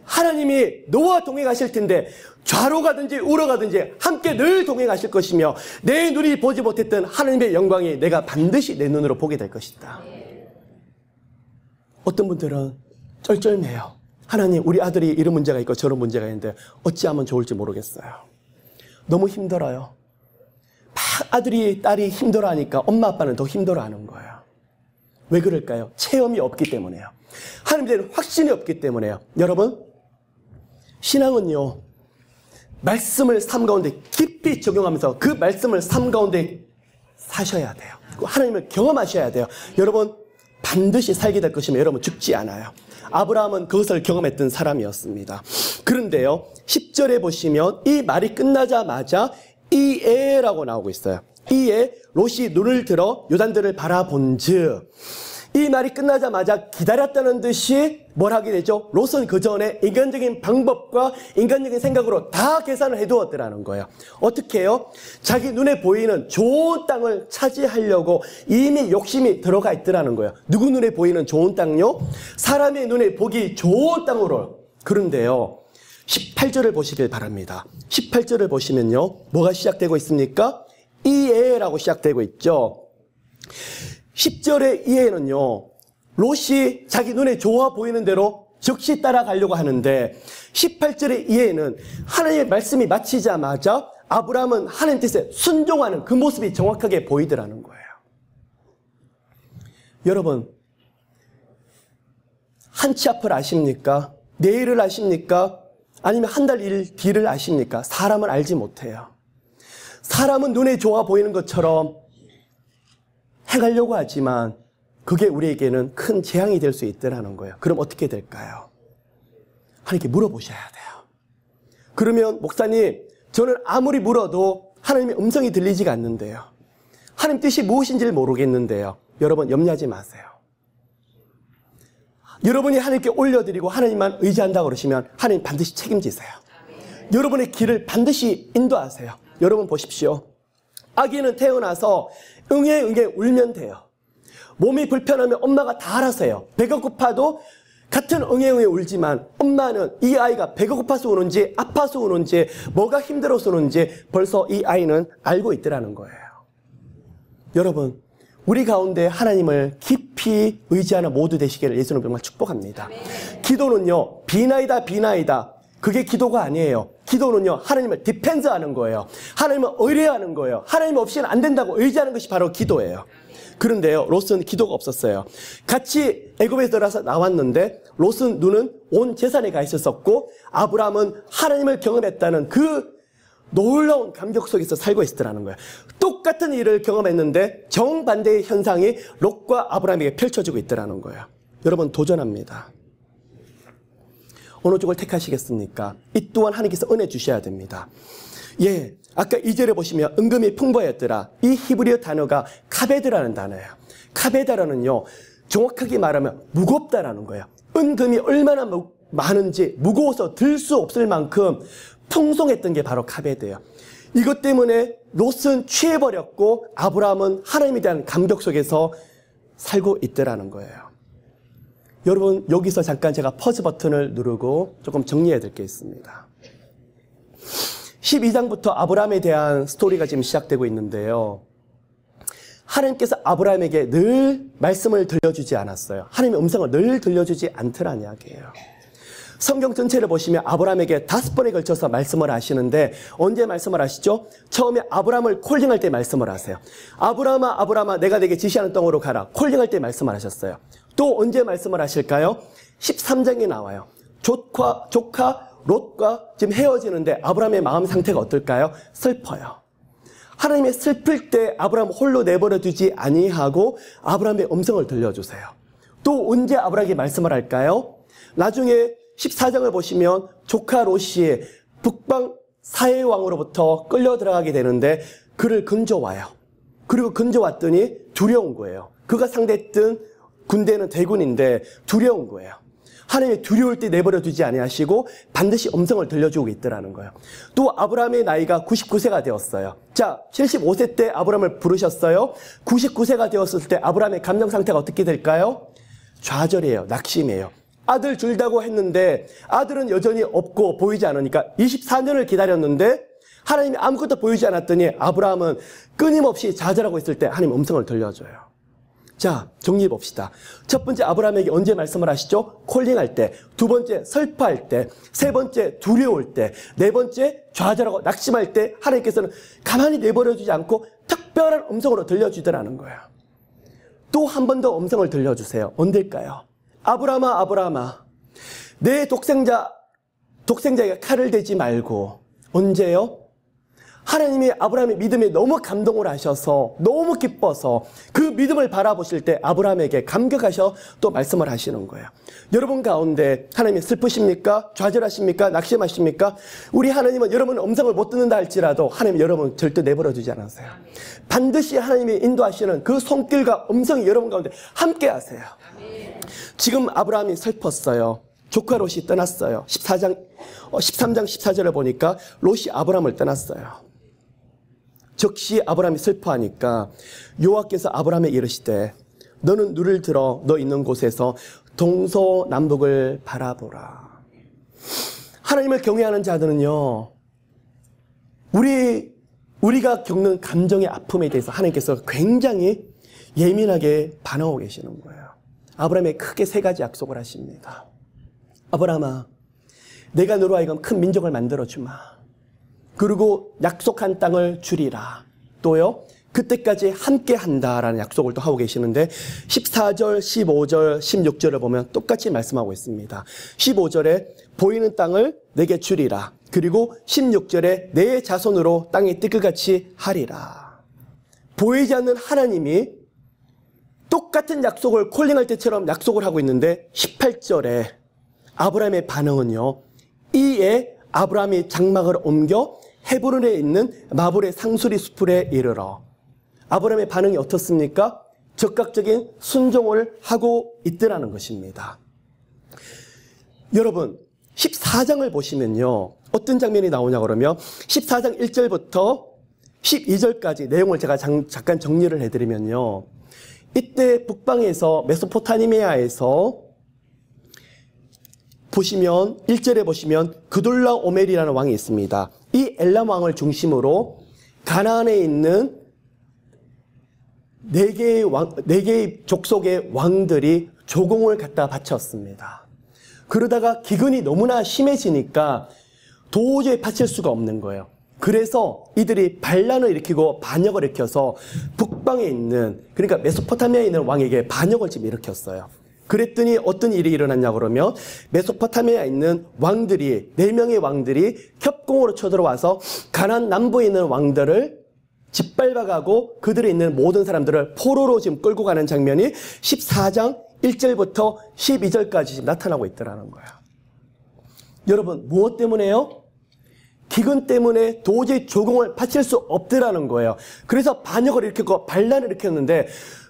하나님이 너와 동행하실 텐데 좌로 가든지 우로 가든지 함께 늘 동행하실 것이며 내 눈이 보지 못했던 하나님의 영광이 내가 반드시 내 눈으로 보게 될 것이다. 어떤 분들은 쩔쩔매요. 하나님, 우리 아들이 이런 문제가 있고 저런 문제가 있는데 어찌하면 좋을지 모르겠어요. 너무 힘들어요. 막 아들이 딸이 힘들어하니까 엄마 아빠는 더 힘들어하는 거예요. 왜 그럴까요? 체험이 없기 때문에요. 하나님에 대한 확신이 없기 때문에요. 여러분, 신앙은요, 말씀을 삶 가운데 깊이 적용하면서 그 말씀을 삶 가운데 사셔야 돼요. 하나님을 경험하셔야 돼요. 여러분, 반드시 살게 될 것이면 여러분 죽지 않아요. 아브라함은 그것을 경험했던 사람이었습니다. 그런데요, 10절에 보시면 이 말이 끝나자마자 이에라고 나오고 있어요. 이에 롯이 눈을 들어 요단들을 바라본즉, 이 말이 끝나자마자 기다렸다는 듯이 뭘 하게 되죠? 롯은 그 전에 인간적인 방법과 인간적인 생각으로 다 계산을 해두었더라는 거예요. 어떻게 해요? 자기 눈에 보이는 좋은 땅을 차지하려고 이미 욕심이 들어가 있더라는 거예요. 누구 눈에 보이는 좋은 땅요? 사람의 눈에 보기 좋은 땅으로. 그런데요, 18절을 보시길 바랍니다. 18절을 보시면요, 뭐가 시작되고 있습니까? 이에라고 시작되고 있죠. 10절의 이에는요, 롯이 자기 눈에 좋아 보이는 대로 즉시 따라가려고 하는데 18절의 이에는 하나님의 말씀이 마치자마자 아브라함은 하나님 뜻에 순종하는 그 모습이 정확하게 보이더라는 거예요. 여러분, 한치 앞을 아십니까? 내일을 아십니까? 아니면 한 달 뒤를 아십니까? 사람은 알지 못해요. 사람은 눈에 좋아 보이는 것처럼 행하려고 하지만 그게 우리에게는 큰 재앙이 될 수 있다는 거예요. 그럼 어떻게 될까요? 하나님께 물어보셔야 돼요. 그러면 목사님, 저는 아무리 물어도 하나님의 음성이 들리지가 않는데요. 하나님 뜻이 무엇인지를 모르겠는데요. 여러분, 염려하지 마세요. 여러분이 하나님께 올려드리고 하나님만 의지한다고 그러시면 하나님 반드시 책임지세요. 여러분의 길을 반드시 인도하세요. 여러분 보십시오. 아기는 태어나서 응애 울면 돼요. 몸이 불편하면 엄마가 다 알아서 해요. 배가 고파도 같은 응애 울지만 엄마는 이 아이가 배가 고파서 우는지 아파서 우는지 뭐가 힘들어서 우는지 벌써 이 아이는 알고 있더라는 거예요. 여러분, 우리 가운데 하나님을 깊이 의지하는 모두 되시기를 예수는 정말 축복합니다. 기도는요, 비나이다. 그게 기도가 아니에요. 기도는요, 하나님을 디펜스하는 거예요. 하나님을 의뢰하는 거예요. 하나님 없이는 안 된다고 의지하는 것이 바로 기도예요. 그런데요, 롯은 기도가 없었어요. 같이 애굽에 들어서 나왔는데 롯은 눈은 온 재산에 가 있었고 아브라함은 하나님을 경험했다는 그 놀라운 감격 속에서 살고 있었다는 거예요. 똑같은 일을 경험했는데 정반대의 현상이 롯과 아브라함에게 펼쳐지고 있더라는 거예요. 여러분, 도전합니다. 어느 쪽을 택하시겠습니까? 이 또한 하나님께서 은혜 주셔야 됩니다. 예, 아까 2절에 보시면 은금이 풍부하였더라. 이 히브리어 단어가 카베드라는 단어예요. 카베다라는요, 정확하게 말하면 무겁다라는 거예요. 은금이 얼마나 많은지 무거워서 들 수 없을 만큼 풍성했던 게 바로 카베드예요. 이것 때문에 롯은 취해버렸고 아브라함은 하나님에 대한 감격 속에서 살고 있더라는 거예요. 여러분, 여기서 잠깐 제가 퍼즈 버튼을 누르고 조금 정리해야 될 게 있습니다. 12장부터 아브라함에 대한 스토리가 지금 시작되고 있는데요. 하나님께서 아브라함에게 늘 말씀을 들려주지 않았어요. 하나님의 음성을 늘 들려주지 않더란 이야기예요. 성경 전체를 보시면 아브라함에게 5번에 걸쳐서 말씀을 하시는데 언제 말씀을 하시죠? 처음에 아브라함을 콜링할 때 말씀을 하세요. 아브라함아 아브라함아 내가 내게 지시하는 땅으로 가라. 콜링할 때 말씀을 하셨어요. 또 언제 말씀을 하실까요? 13장에 나와요. 조카 롯과 지금 헤어지는데 아브라함의 마음 상태가 어떨까요? 슬퍼요. 하나님의 슬플 때 아브라함 홀로 내버려 두지 아니하고 아브라함의 음성을 들려주세요. 또 언제 아브라함에게 말씀을 할까요? 나중에 14장을 보시면 조카 롯이 북방 사해 왕으로부터 끌려 들어가게 되는데 그를 건져와요. 그리고 건져왔더니 두려운 거예요. 그가 상대했던 군대는 대군인데 두려운 거예요. 하나님이 두려울 때 내버려 두지 아니하시고 반드시 음성을 들려주고 있더라는 거예요. 또 아브라함의 나이가 99세가 되었어요. 자, 75세 때 아브라함을 부르셨어요. 99세가 되었을 때 아브라함의 감정 상태가 어떻게 될까요? 좌절이에요. 낙심이에요. 아들 줄다고 했는데 아들은 여전히 없고 보이지 않으니까 24년을 기다렸는데 하나님이 아무것도 보이지 않았더니 아브라함은 끊임없이 좌절하고 있을 때 하나님 음성을 들려줘요. 자, 정리해 봅시다. 첫 번째 아브라함에게 언제 말씀을 하시죠? 콜링할 때. 두 번째 슬퍼할 때. 세 번째 두려울 때. 네 번째 좌절하고 낙심할 때 하나님께서는 가만히 내버려두지 않고 특별한 음성으로 들려주더라는 거예요. 또 한 번 더 음성을 들려주세요. 언제일까요? 아브라함아 아브라함아 내 독생자에게 칼을 대지 말고. 언제요? 하나님이 아브라함의 믿음에 너무 감동을 하셔서 너무 기뻐서 그 믿음을 바라보실 때 아브라함에게 감격하셔 또 말씀을 하시는 거예요. 여러분 가운데 하나님이 슬프십니까? 좌절하십니까? 낙심하십니까? 우리 하나님은 여러분 음성을 못 듣는다 할지라도 하나님 여러분 절대 내버려 두지 않으세요. 반드시 하나님이 인도하시는 그 손길과 음성이 여러분 가운데 함께 하세요. 지금 아브라함이 슬펐어요. 조카 롯이 떠났어요. 13장 14절을 보니까 롯이 아브라함을 떠났어요. 즉시 아브라함이 슬퍼하니까 여호와께서 아브라함에게 이르시되 너는 눈을 들어 너 있는 곳에서 동서남북을 바라보라. 하나님을 경외하는 자들은요, 우리가 겪는 감정의 아픔에 대해서 하나님께서 굉장히 예민하게 반응하고 계시는 거예요. 아브라함에게 크게 3가지 약속을 하십니다. 아브라함아, 내가 너로 하여금 큰 민족을 만들어주마. 그리고 약속한 땅을 주리라. 또요, 그때까지 함께 한다라는 약속을 또 하고 계시는데 14절, 15절, 16절을 보면 똑같이 말씀하고 있습니다. 15절에 보이는 땅을 내게 주리라. 그리고 16절에 내 자손으로 땅이 띠끌같이 하리라. 보이지 않는 하나님이 똑같은 약속을 콜링할 때처럼 약속을 하고 있는데 18절에 아브라함의 반응은요, 이에 아브라함이 장막을 옮겨 헤브론에 있는 마블의 상수리 수풀에 이르러. 아브라함의 반응이 어떻습니까? 적극적인 순종을 하고 있더라는 것입니다. 여러분 14장을 보시면요, 어떤 장면이 나오냐 그러면 14장 1절부터 12절까지 내용을 제가 잠깐 정리를 해드리면요, 이때 북방에서 메소포타미아에서 보시면 1절에 보시면 그돌라오멜이라는 왕이 있습니다. 이 엘람 왕을 중심으로 가나안에 있는 4개의 족속의 왕들이 조공을 갖다 바쳤습니다. 그러다가 기근이 너무나 심해지니까 도저히 바칠 수가 없는 거예요. 그래서 이들이 반란을 일으키고 반역을 일으켜서 북방에 있는, 그러니까 메소포타미아에 있는 왕에게 반역을 지금 일으켰어요. 그랬더니 어떤 일이 일어났냐 그러면 메소포타미아에 있는 왕들이, 4명의 왕들이 협공으로 쳐들어와서 가나안 남부에 있는 왕들을 짓밟아가고 그들에 있는 모든 사람들을 포로로 지금 끌고 가는 장면이 14장 1절부터 12절까지 지금 나타나고 있더라는 거예요. 여러분 무엇 때문에요? 기근 때문에 도저히 조공을 바칠 수 없더라는 거예요. 그래서 반역을 일으켰고 반란을 일으켰는데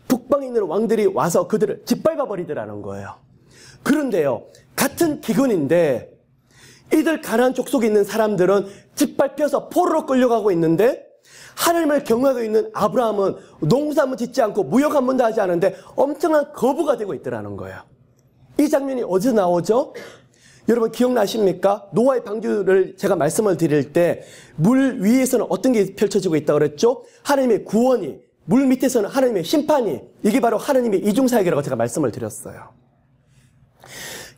북방에 있는 왕들이 와서 그들을 짓밟아 버리더라는 거예요. 그런데요, 같은 기근인데 이들 가나안 족속에 있는 사람들은 짓밟혀서 포로로 끌려가고 있는데 하나님을 경외하고 있는 아브라함은 농사 한번 짓지 않고 무역 한 번도 하지 않은데 엄청난 거부가 되고 있더라는 거예요. 이 장면이 어디서 나오죠? 여러분 기억나십니까? 노아의 방주를 제가 말씀을 드릴 때 물 위에서는 어떤 게 펼쳐지고 있다고 그랬죠? 하나님의 구원이, 물 밑에서는 하나님의 심판이, 이게 바로 하나님의 이중사역이라고 제가 말씀을 드렸어요.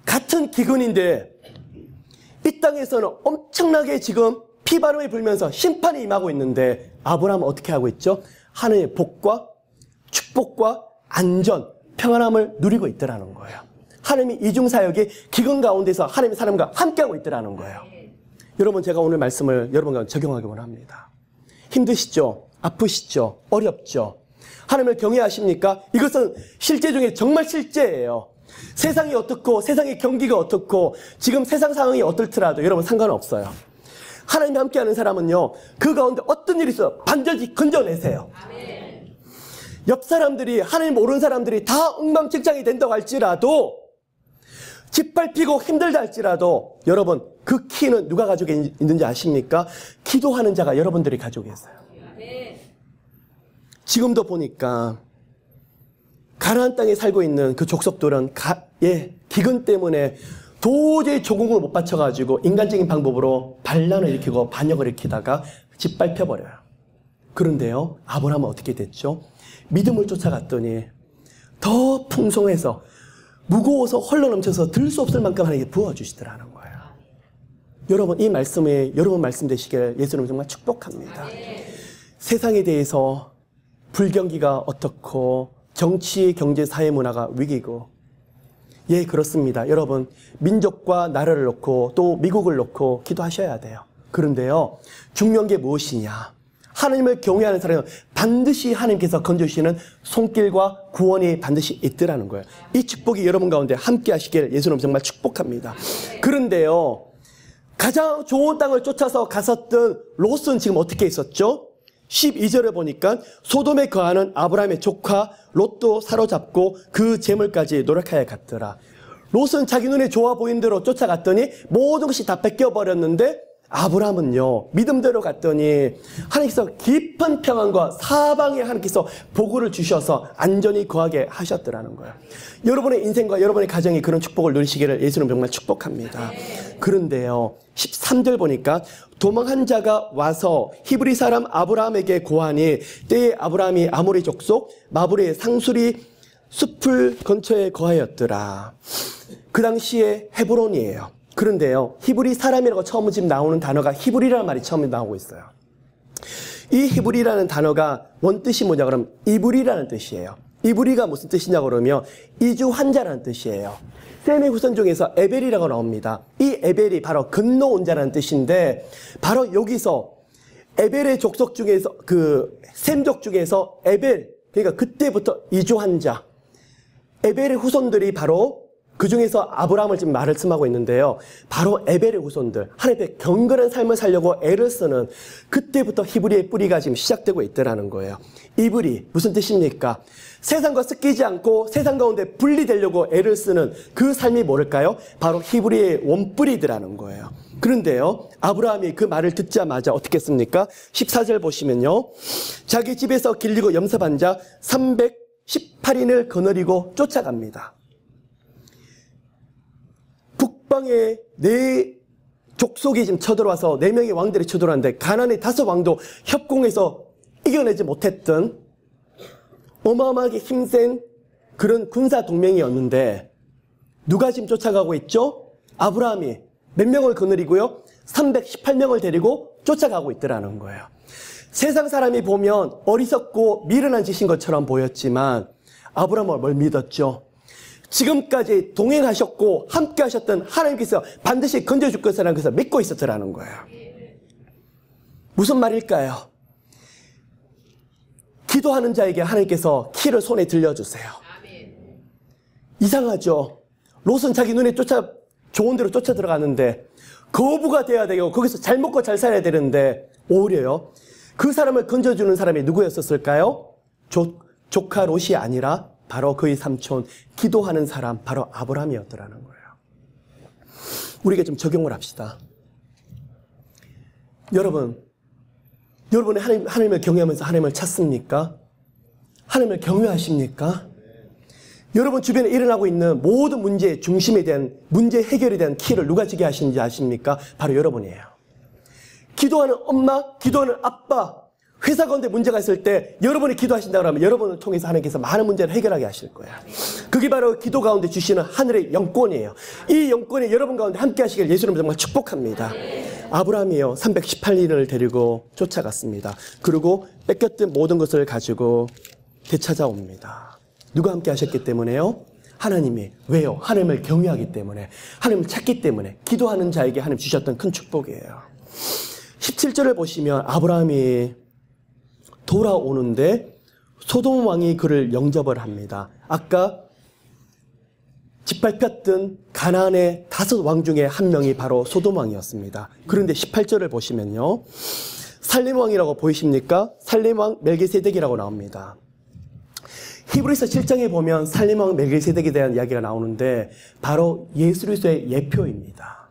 같은 기근인데 이 땅에서는 엄청나게 지금 피바람이 불면서 심판이 임하고 있는데 아브라함은 어떻게 하고 있죠? 하나님의 복과 축복과 안전, 평안함을 누리고 있더라는 거예요. 하나님의 이중사역이 기근 가운데서 하나님의 사람과 함께하고 있더라는 거예요. 여러분 제가 오늘 말씀을 여러분과 적용하기 원합니다. 힘드시죠? 아프시죠? 어렵죠? 하나님을 경외하십니까? 이것은 실제 중에 정말 실제예요. 세상이 어떻고 세상의 경기가 어떻고 지금 세상 상황이 어떨더라도 여러분 상관없어요. 하나님과 함께하는 사람은요, 그 가운데 어떤 일이 있어요 반드시 건져내세요. 옆 사람들이, 하나님 모르는 사람들이 다 엉망진창이 된다고 할지라도, 짓밟히고 힘들다 할지라도 여러분 그 키는 누가 가지고 있는지 아십니까? 기도하는 자가 여러분들이 가지고 계세요. 지금도 보니까 가나안 땅에 살고 있는 그 족속들은 기근 때문에 도저히 조공을 못 받쳐가지고 인간적인 방법으로 반란을 일으키고 반역을 일으키다가 짓밟혀버려요. 그런데요, 아브라함은 어떻게 됐죠? 믿음을 쫓아갔더니 더 풍성해서 무거워서 헐러넘쳐서 들 수 없을 만큼 하나님께 부어주시더라는 거예요. 여러분 이 말씀에 여러분 말씀 되시길 예수님 정말 축복합니다. 세상에 대해서 불경기가 어떻고 정치, 경제, 사회, 문화가 위기고, 예 그렇습니다. 여러분 민족과 나라를 놓고 또 미국을 놓고 기도하셔야 돼요. 그런데요 중요한 게 무엇이냐, 하나님을 경외하는 사람은 반드시 하나님께서 건져주시는 손길과 구원이 반드시 있더라는 거예요. 이 축복이 여러분 가운데 함께 하시길 예수님 정말 축복합니다. 그런데요 가장 좋은 땅을 쫓아서 갔었던 롯은 지금 어떻게 있었죠? 12절에 보니까 소돔에 거하는 아브라함의 조카 롯도 사로잡고 그 재물까지 노력하여 갔더라. 롯은 자기 눈에 좋아 보이는 대로 쫓아갔더니 모든 것이 다 뺏겨버렸는데 아브라함은요 믿음대로 갔더니 하나님께서 깊은 평안과 사방에 하나님께서 보고를 주셔서 안전히 거하게 하셨더라는 거예요. 여러분의 인생과 여러분의 가정이 그런 축복을 누리시기를 예수는 정말 축복합니다. 그런데요 13절 보니까 도망한 자가 와서 히브리 사람 아브라함에게 고하니 때에 아브라함이 아모리 족속 마브리의 상수리 숲을 근처에 거하였더라. 그 당시에 헤브론이에요. 그런데요 히브리 사람이라고 처음 지금 나오는 단어가 히브리라는 말이 처음에 나오고 있어요. 이 히브리라는 단어가 원뜻이 뭐냐 그러면 이브리라는 뜻이에요. 이브리가 무슨 뜻이냐 그러면 이주한 자라는 뜻이에요. 셈의 후손 중에서 에벨이라고 나옵니다. 이 에벨이 바로 건너온 자라는 뜻인데 바로 여기서 에벨의 족속 중에서 그 셈족 중에서 에벨, 그러니까 그때부터 이주한 자, 에벨의 후손들이 바로 그 중에서 아브라함을 지금 말씀하고 있는데요. 바로 에벨의 후손들, 하나님의 경건한 삶을 살려고 애를 쓰는 그때부터 히브리의 뿌리가 지금 시작되고 있더라는 거예요. 이브리 무슨 뜻입니까? 세상과 섞이지 않고 세상 가운데 분리되려고 애를 쓰는 그 삶이 뭘까요? 바로 히브리의 원뿌리더라는 거예요. 그런데요 아브라함이 그 말을 듣자마자 어떻게 했습니까? 14절 보시면요 자기 집에서 길리고 염습한 자 318인을 거느리고 쫓아갑니다. 북방에 네 족속이 지금 쳐들어와서 4명의 왕들이 쳐들어왔는데 가나안의 5왕도 협공해서 이겨내지 못했던 어마어마하게 힘센 그런 군사 동맹이었는데 누가 지금 쫓아가고 있죠? 아브라함이 몇 명을 거느리고요? 318명을 데리고 쫓아가고 있더라는 거예요. 세상 사람이 보면 어리석고 미련한 짓인 것처럼 보였지만 아브라함은 뭘 믿었죠? 지금까지 동행하셨고 함께 하셨던 하나님께서 반드시 건져줄 것이라는 것을 믿고 있었더라는 거예요. 무슨 말일까요? 기도하는 자에게 하나님께서 키를 손에 들려주세요. 이상하죠? 롯은 자기 눈에 좋은 대로 쫓아 들어가는데 거부가 돼야 되고 거기서 잘 먹고 잘 살아야 되는데 오히려요 그 사람을 건져주는 사람이 누구였었을까요? 조카 롯이 아니라 바로 그의 삼촌 기도하는 사람 바로 아브라함이었더라는 거예요. 우리가 좀 적용을 합시다. 여러분이 하나님을 경외하면서 하나님을 찾습니까? 하나님을 경외하십니까? 여러분 주변에 일어나고 있는 모든 문제의 중심에 대한 문제 해결에 대한 키를 누가 지게 하시는지 아십니까? 바로 여러분이에요. 기도하는 엄마, 기도하는 아빠, 회사 가운데 문제가 있을 때 여러분이 기도하신다고 하면 여러분을 통해서 하나님께서 많은 문제를 해결하게 하실 거예요. 그게 바로 기도 가운데 주시는 하늘의 영권이에요. 이 영권이 여러분 가운데 함께 하시길 예수님 정말 축복합니다. 아브라함이요 318인을 데리고 쫓아갔습니다. 그리고 뺏겼던 모든 것을 가지고 되찾아옵니다. 누가 함께 하셨기 때문에요? 하나님이. 왜요? 하나님을 경외하기 때문에, 하나님을 찾기 때문에, 기도하는 자에게 하나님 주셨던 큰 축복이에요. 17절을 보시면 아브라함이 돌아오는데 소돔 왕이 그를 영접을 합니다. 아까 짓밟혔던 가나안의 5왕 중에 한 명이 바로 소돔 왕이었습니다. 그런데 18절을 보시면요, 살렘 왕이라고 보이십니까? 살렘 왕 멜기세덱이라고 나옵니다. 히브리서 7장에 보면 살렘 왕 멜기세덱에 대한 이야기가 나오는데 바로 예수 그리스도의 예표입니다.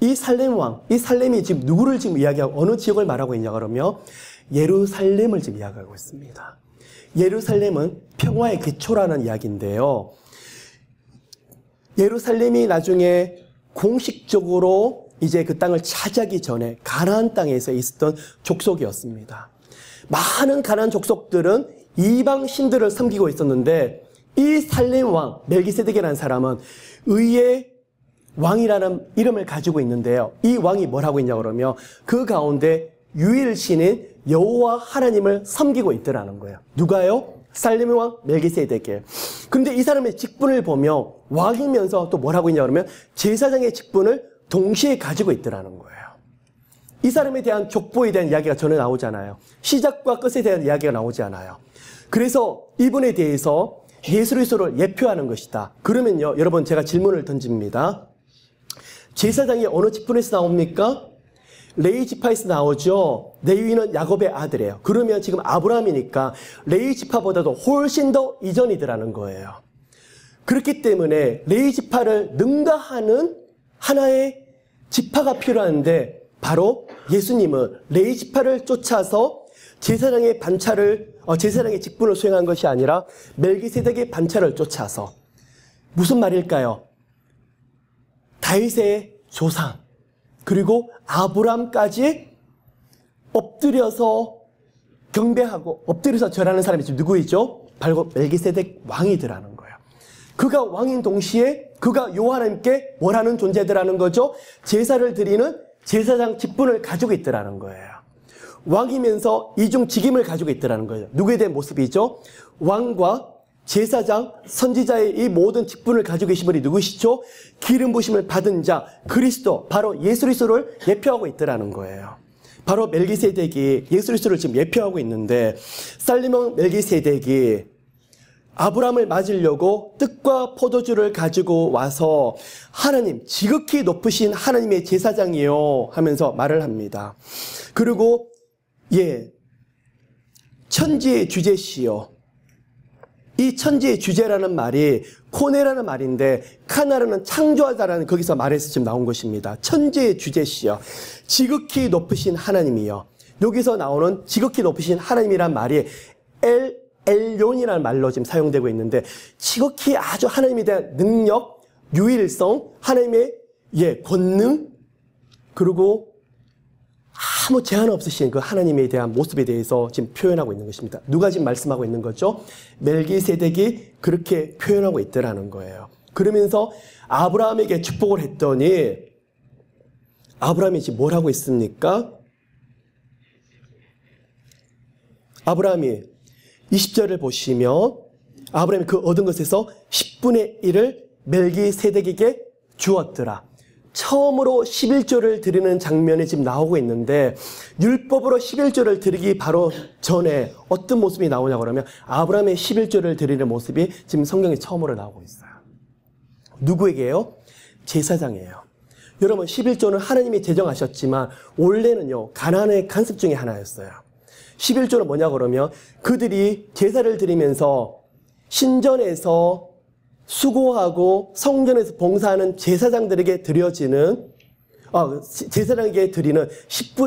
이 살렘 왕, 이 살렘이 지금 누구를 지금 이야기하고 어느 지역을 말하고 있냐 그러면 예루살렘을 지금 이야기하고 있습니다. 예루살렘은 평화의 기초라는 이야기인데요. 예루살렘이 나중에 공식적으로 이제 그 땅을 차지하기 전에 가나안 땅에서 있었던 족속이었습니다. 많은 가나안 족속들은 이방 신들을 섬기고 있었는데 이 살렘 왕 멜기세덱이라는 사람은 의의 왕이라는 이름을 가지고 있는데요. 이 왕이 뭘 하고 있냐 그러면 그 가운데 유일신인 여호와 하나님을 섬기고 있더라는 거예요. 누가요? 살렘 왕 멜기세덱이에요. 그런데 이 사람의 직분을 보면 왕이면서 또 뭘 하고 있냐 그러면 제사장의 직분을 동시에 가지고 있더라는 거예요. 이 사람에 대한 족보에 대한 이야기가 전혀 나오지 않아요. 시작과 끝에 대한 이야기가 나오지 않아요. 그래서 이분에 대해서 예수 그리스도를 예표하는 것이다. 그러면요, 여러분 제가 질문을 던집니다. 제사장이 어느 직분에서 나옵니까? 레위 지파에서 나오죠. 레위는 야곱의 아들이에요. 그러면 지금 아브라함이니까 레위 지파보다도 훨씬 더 이전이더라는 거예요. 그렇기 때문에 레위 지파를 능가하는 하나의 지파가 필요한데 바로 예수님은 레위 지파를 쫓아서 제사장의 제사장의 직분을 수행한 것이 아니라 멜기세덱의 반차를 쫓아서, 무슨 말일까요? 다윗의 조상 그리고 아브람까지 엎드려서 경배하고 엎드려서 절하는 사람이 지금 누구이죠? 바로 멜기세덱 왕이더라는 거예요. 그가 왕인 동시에 그가 여호와 하나님께 뭘 하는 존재더라는 거죠? 제사를 드리는 제사장 직분을 가지고 있더라는 거예요. 왕이면서 이중 직임을 가지고 있더라는 거예요. 누구에 대한 모습이죠? 왕과 제사장, 선지자의 이 모든 직분을 가지고 계신 분이 누구시죠? 기름 부심을 받은 자 그리스도, 바로 예수 그리스도를 예표하고 있더라는 거예요. 바로 멜기세덱이 예수 그리스도를 지금 예표하고 있는데, 살렘 왕 멜기세덱이 아브라함을 맞으려고 떡과 포도주를 가지고 와서 하나님, 지극히 높으신 하나님의 제사장이요 하면서 말을 합니다. 그리고 천지의 주제시요. 이 천지의 주제라는 말이 코네라는 말인데 카나라는 창조하다라는 거기서 말에서 지금 나온 것입니다. 천지의 주제시요. 지극히 높으신 하나님이요. 여기서 나오는 지극히 높으신 하나님이란 말이 엘론이라는 말로 지금 사용되고 있는데, 지극히 아주 하나님에 대한 능력, 유일성, 하나님의 권능, 그리고 아무 제한 없으신 그 하나님에 대한 모습에 대해서 지금 표현하고 있는 것입니다. 누가 지금 말씀하고 있는 거죠? 멜기세덱이 그렇게 표현하고 있더라는 거예요. 그러면서 아브라함에게 축복을 했더니 아브라함이 지금 뭘 하고 있습니까? 아브라함이 20절을 보시면 아브라함이 그 얻은 것에서 10분의 1을 멜기세덱에게 주었더라. 처음으로 11조를 드리는 장면이 지금 나오고 있는데, 율법으로 11조를 드리기 바로 전에 어떤 모습이 나오냐고 그러면 아브라함의 11조를 드리는 모습이 지금 성경에 처음으로 나오고 있어요. 누구에게요? 제사장이에요. 여러분, 11조는 하나님이 제정하셨지만 원래는요, 가나안의 간습 중에 하나였어요. 11조는 뭐냐 그러면 그들이 제사를 드리면서 신전에서 수고하고 성전에서 봉사하는 제사장들에게 드려지는 제사장에게 드리는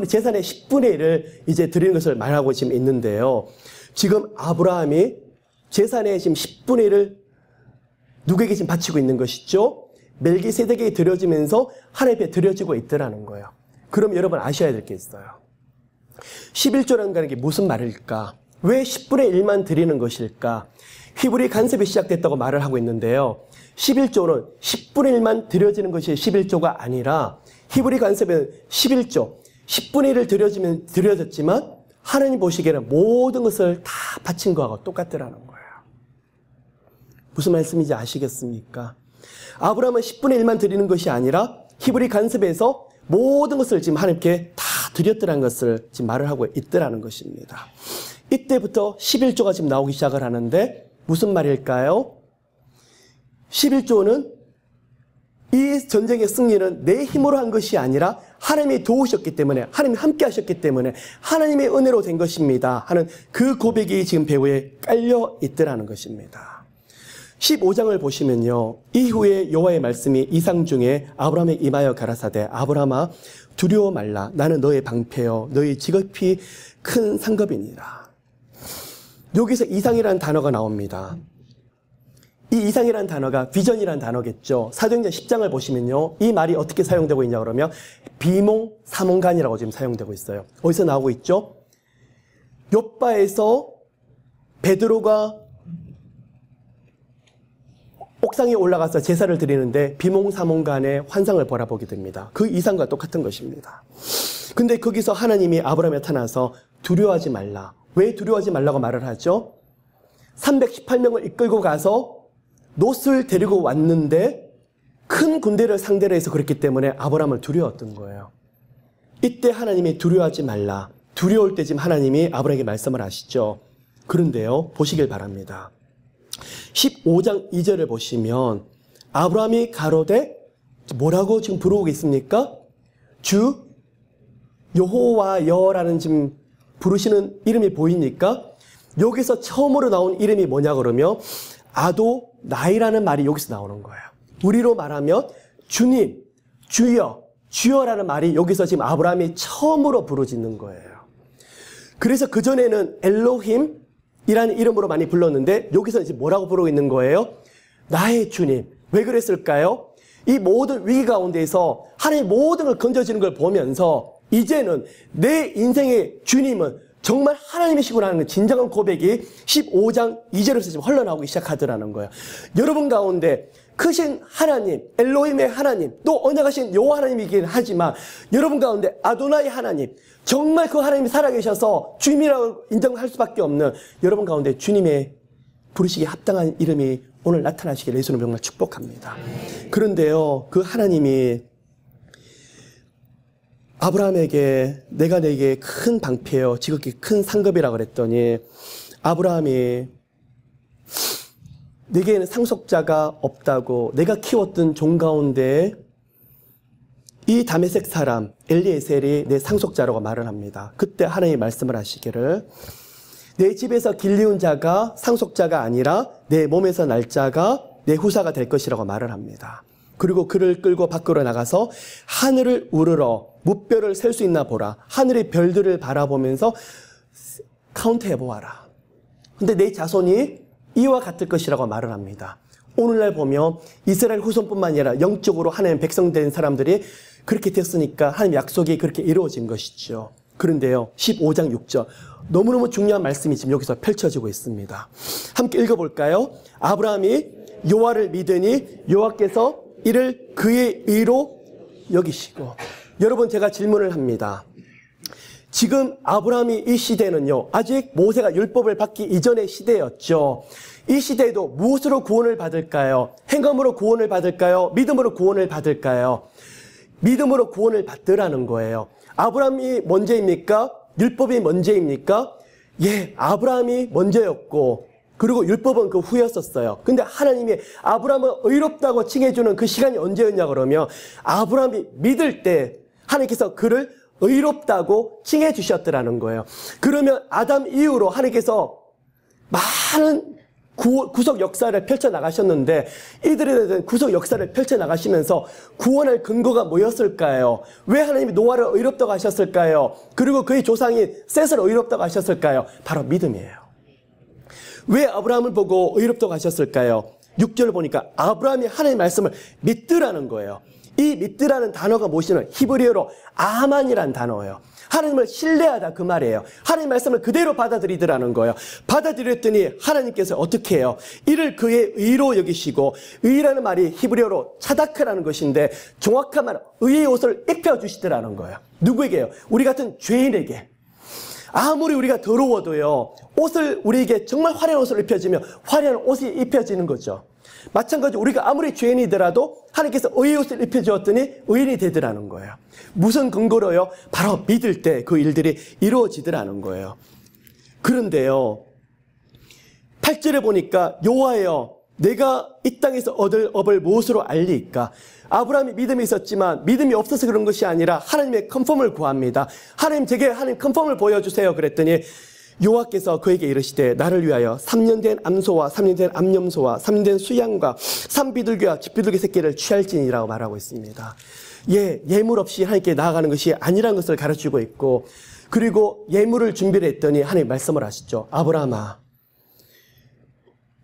제산의 10분의 1을 이제 드리는 것을 말하고 지금 있는데요. 지금 아브라함이 제산의 지금 10분의 1을 누구에게 지금 바치고 있는 것이죠? 멜기세덱에게 드려지면서 하나님 앞에 드려지고 있더라는 거예요. 그럼 여러분 아셔야 될 게 있어요. 11조라는 게 무슨 말일까? 왜 10분의 1만 드리는 것일까? 히브리 간섭이 시작됐다고 말을 하고 있는데요. 11조는 10분의 1만 드려지는 것이 11조가 아니라 히브리 간섭은 11조, 10분의 1을 드려졌지만 하나님 보시기에는 모든 것을 다 바친 거하고 똑같더라는 거예요. 무슨 말씀인지 아시겠습니까? 아브라함은 10분의 1만 드리는 것이 아니라 히브리 간섭에서 모든 것을 지금 하나님께 다 드렸더라는 것을 지금 말을 하고 있더라는 것입니다. 이때부터 11조가 지금 나오기 시작을 하는데 무슨 말일까요? 11조는 이 전쟁의 승리는 내 힘으로 한 것이 아니라 하나님이 도우셨기 때문에, 하나님이 함께 하셨기 때문에 하나님의 은혜로 된 것입니다 하는 그 고백이 지금 배후에 깔려 있더라는 것입니다. 15장을 보시면요, 이후에 여호와의 말씀이 이상 중에 아브라함에 임하여 가라사대 아브라함아 두려워 말라 나는 너의 방패여 너의 지극히 큰 상급이니라. 여기서 이상이라는 단어가 나옵니다. 이 이상이라는 단어가 비전이라는 단어겠죠. 사도행전 10장을 보시면요, 이 말이 어떻게 사용되고 있냐 그러면 비몽사몽간이라고 지금 사용되고 있어요. 어디서 나오고 있죠? 욥바에서 베드로가 옥상에 올라가서 제사를 드리는데 비몽사몽간의 환상을 바라보게 됩니다. 그 이상과 똑같은 것입니다. 근데 거기서 하나님이 아브라함에 나타나서 두려워하지 말라. 왜 두려워하지 말라고 말을 하죠? 318명을 이끌고 가서 롯을 데리고 왔는데 큰 군대를 상대로 해서 그랬기 때문에 아브라함을 두려웠던 거예요. 이때 하나님이 두려워하지 말라. 두려울 때 지금 하나님이 아브라함에게 말씀을 하시죠. 그런데요, 보시길 바랍니다. 15장 2절을 보시면 아브라함이 가로되 뭐라고 지금 부르고 있습니까? 주 여호와여라는 지금 부르시는 이름이 보이니까 여기서 처음으로 나온 이름이 뭐냐 그러면 아도나이라는 말이 여기서 나오는 거예요. 우리로 말하면 주님, 주여, 주여라는 말이 여기서 지금 아브라함이 처음으로 부르짖는 거예요. 그래서 그전에는 엘로힘이라는 이름으로 많이 불렀는데 여기서 이제 뭐라고 부르고 있는 거예요? 나의 주님. 왜 그랬을까요? 이 모든 위기 가운데에서 하나님 모든 걸 건져지는 걸 보면서 이제는 내 인생의 주님은 정말 하나님이시구나 하는 진정한 고백이 15장 2절에서 지금 흘러나오기 시작하더라는 거예요. 여러분 가운데 크신 하나님, 엘로힘의 하나님, 또 언약하신 여호와 하나님이긴 하지만 여러분 가운데 아도나이 하나님, 정말 그 하나님이 살아계셔서 주님이라고 인정할 수밖에 없는 여러분 가운데 주님의 부르시기에 합당한 이름이 오늘 나타나시기를 예수는 정말 축복합니다. 그런데요, 그 하나님이 아브라함에게 내가 내게 큰 방패요 지극히 큰 상급이라고 그랬더니 아브라함이 내게는 상속자가 없다고 내가 키웠던 종 가운데 이 다메섹 사람 엘리에셀이 내 상속자라고 말을 합니다. 그때 하나님이 말씀을 하시기를 내 집에서 길리운 자가 상속자가 아니라 내 몸에서 날 자가 내 후사가 될 것이라고 말을 합니다. 그리고 그를 끌고 밖으로 나가서 하늘을 우러러 무별을 셀 수 있나 보라. 하늘의 별들을 바라보면서 카운트해 보아라. 근데 내 자손이 이와 같을 것이라고 말을 합니다. 오늘날 보면 이스라엘 후손뿐만 아니라 영적으로 하나님 백성된 사람들이 그렇게 됐으니까 하나님 약속이 그렇게 이루어진 것이죠. 그런데요, 15장 6절 너무너무 중요한 말씀이 지금 여기서 펼쳐지고 있습니다. 함께 읽어볼까요? 아브라함이 여호와를 믿으니 여호와께서 이를 그의 의로 여기시고. 여러분, 제가 질문을 합니다. 지금 아브라함이 이 시대는요, 아직 모세가 율법을 받기 이전의 시대였죠. 이 시대에도 무엇으로 구원을 받을까요? 행함으로 구원을 받을까요? 믿음으로 구원을 받을까요? 믿음으로 구원을 받으라는 거예요. 아브라함이 먼저입니까? 율법이 먼저입니까? 예, 아브라함이 먼저였고 그리고 율법은 그 후였었어요. 근데 하나님이 아브라함을 의롭다고 칭해주는 그 시간이 언제였냐 그러면 아브라함이 믿을 때 하나님께서 그를 의롭다고 칭해주셨더라는 거예요. 그러면 아담 이후로 하나님께서 많은 구속 역사를 펼쳐나가셨는데 이들에 대한 구속 역사를 펼쳐나가시면서 구원할 근거가 뭐였을까요? 왜 하나님이 노아를 의롭다고 하셨을까요? 그리고 그의 조상인 셋을 의롭다고 하셨을까요? 바로 믿음이에요. 왜 아브라함을 보고 의롭다고 하셨을까요? 6절을 보니까 아브라함이 하나님의 말씀을 믿더라는 거예요. 이 믿더라는 단어가 무엇이냐면 히브리어로 아만이라는 단어예요. 하나님을 신뢰하다 그 말이에요. 하나님의 말씀을 그대로 받아들이더라는 거예요. 받아들였더니 하나님께서 어떻게 해요? 이를 그의 의로 여기시고, 의라는 말이 히브리어로 차다크라는 것인데 정확한 말은 의의 옷을 입혀주시더라는 거예요. 누구에게요? 우리 같은 죄인에게. 아무리 우리가 더러워도요, 옷을 우리에게 정말 화려한 옷을 입혀주면 화려한 옷이 입혀지는 거죠. 마찬가지로 우리가 아무리 죄인이더라도 하나님께서 의의 옷을 입혀주었더니 의인이 되더라는 거예요. 무슨 근거로요? 바로 믿을 때 그 일들이 이루어지더라는 거예요. 그런데요, 8절에 보니까 여호와여 내가 이 땅에서 얻을 업을 무엇으로 알리까? 아브라함이 믿음이 있었지만 믿음이 없어서 그런 것이 아니라 하나님의 컨펌을 구합니다. 하나님 제게 하나님 컨펌을 보여주세요. 그랬더니 여호와께서 그에게 이르시되 나를 위하여 3년 된 암소와 3년 된 암염소와 3년 된 수양과 산비둘기와 집비둘기 새끼를 취할지니라고 말하고 있습니다. 예물 없이 하나님께 나아가는 것이 아니라는 것을 가르치고 있고, 그리고 예물을 준비를 했더니 하나님 말씀을 하시죠. 아브라함아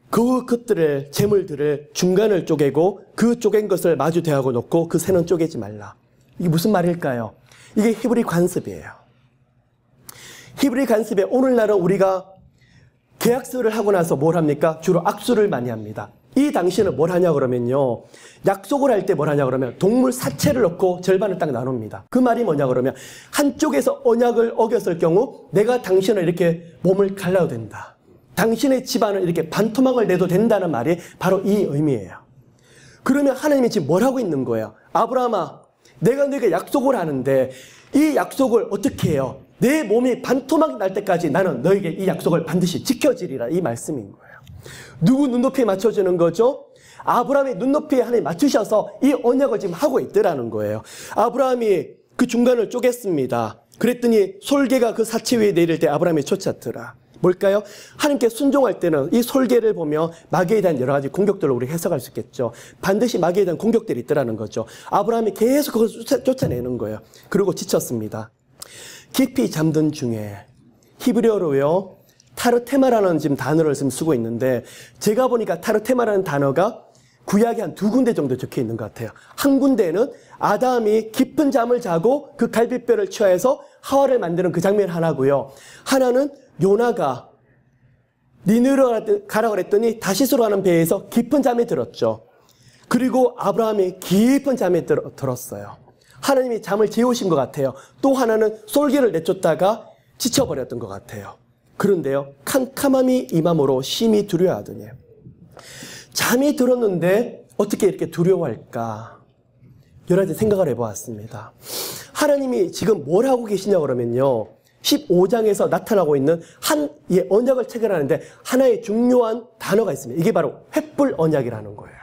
그것들을 재물들을 중간을 쪼개고 그 쪼갠 것을 마주 대하고 놓고 그 새는 쪼개지 말라. 이게 무슨 말일까요? 이게 히브리 관습이에요. 히브리 관습에 오늘날은 우리가 계약서를 하고 나서 뭘 합니까? 주로 악수를 많이 합니다. 이 당시에는 뭘 하냐 그러면요, 약속을 할 때 뭘 하냐 그러면 동물 사체를 넣고 절반을 딱 나눕니다. 그 말이 뭐냐 그러면 한쪽에서 언약을 어겼을 경우 내가 당신을 이렇게 몸을 갈라도 된다. 당신의 집안을 이렇게 반토막을 내도 된다는 말이 바로 이 의미예요. 그러면 하나님이 지금 뭘 하고 있는 거예요? 아브라함아 내가 너에게 약속을 하는데 이 약속을 어떻게 해요? 내 몸이 반토막이 날 때까지 나는 너에게 이 약속을 반드시 지켜지리라, 이 말씀인 거예요. 누구 눈높이에 맞춰주는 거죠? 아브라함의 눈높이에 하나님 맞추셔서 이 언약을 지금 하고 있더라는 거예요. 아브라함이 그 중간을 쪼갰습니다. 그랬더니 솔개가 그 사체 위에 내릴 때 아브라함이 쫓았더라. 뭘까요? 하나님께 순종할 때는 이 솔개를 보며 마귀에 대한 여러 가지 공격들을 우리 해석할 수 있겠죠. 반드시 마귀에 대한 공격들이 있더라는 거죠. 아브라함이 계속 그것을 쫓아내는 거예요. 그리고 지쳤습니다. 깊이 잠든 중에, 히브리어로요 타르테마라는 지금 단어를 지금 쓰고 있는데, 제가 보니까 타르테마라는 단어가 구약에 한 2군데 정도 적혀 있는 것 같아요. 한 군데는 아담이 깊은 잠을 자고 그 갈비뼈를 취하여서 하와를 만드는 그 장면 하나고요. 하나는 요나가 니느웨로 가라 그랬더니 다시스로 가는 배에서 깊은 잠에 들었죠. 그리고 아브라함이 깊은 잠에 들었어요. 하나님이 잠을 재우신 것 같아요. 또 하나는 솔개를 내쫓다가 지쳐버렸던 것 같아요. 그런데요, 캄캄함이 임함으로 심히 두려워하더니, 잠이 들었는데 어떻게 이렇게 두려워할까? 여러 가지 생각을 해보았습니다. 하나님이 지금 뭘 하고 계시냐 그러면요, 15장에서 나타나고 있는 한 언약을 체결하는데 하나의 중요한 단어가 있습니다. 이게 바로 횃불 언약이라는 거예요.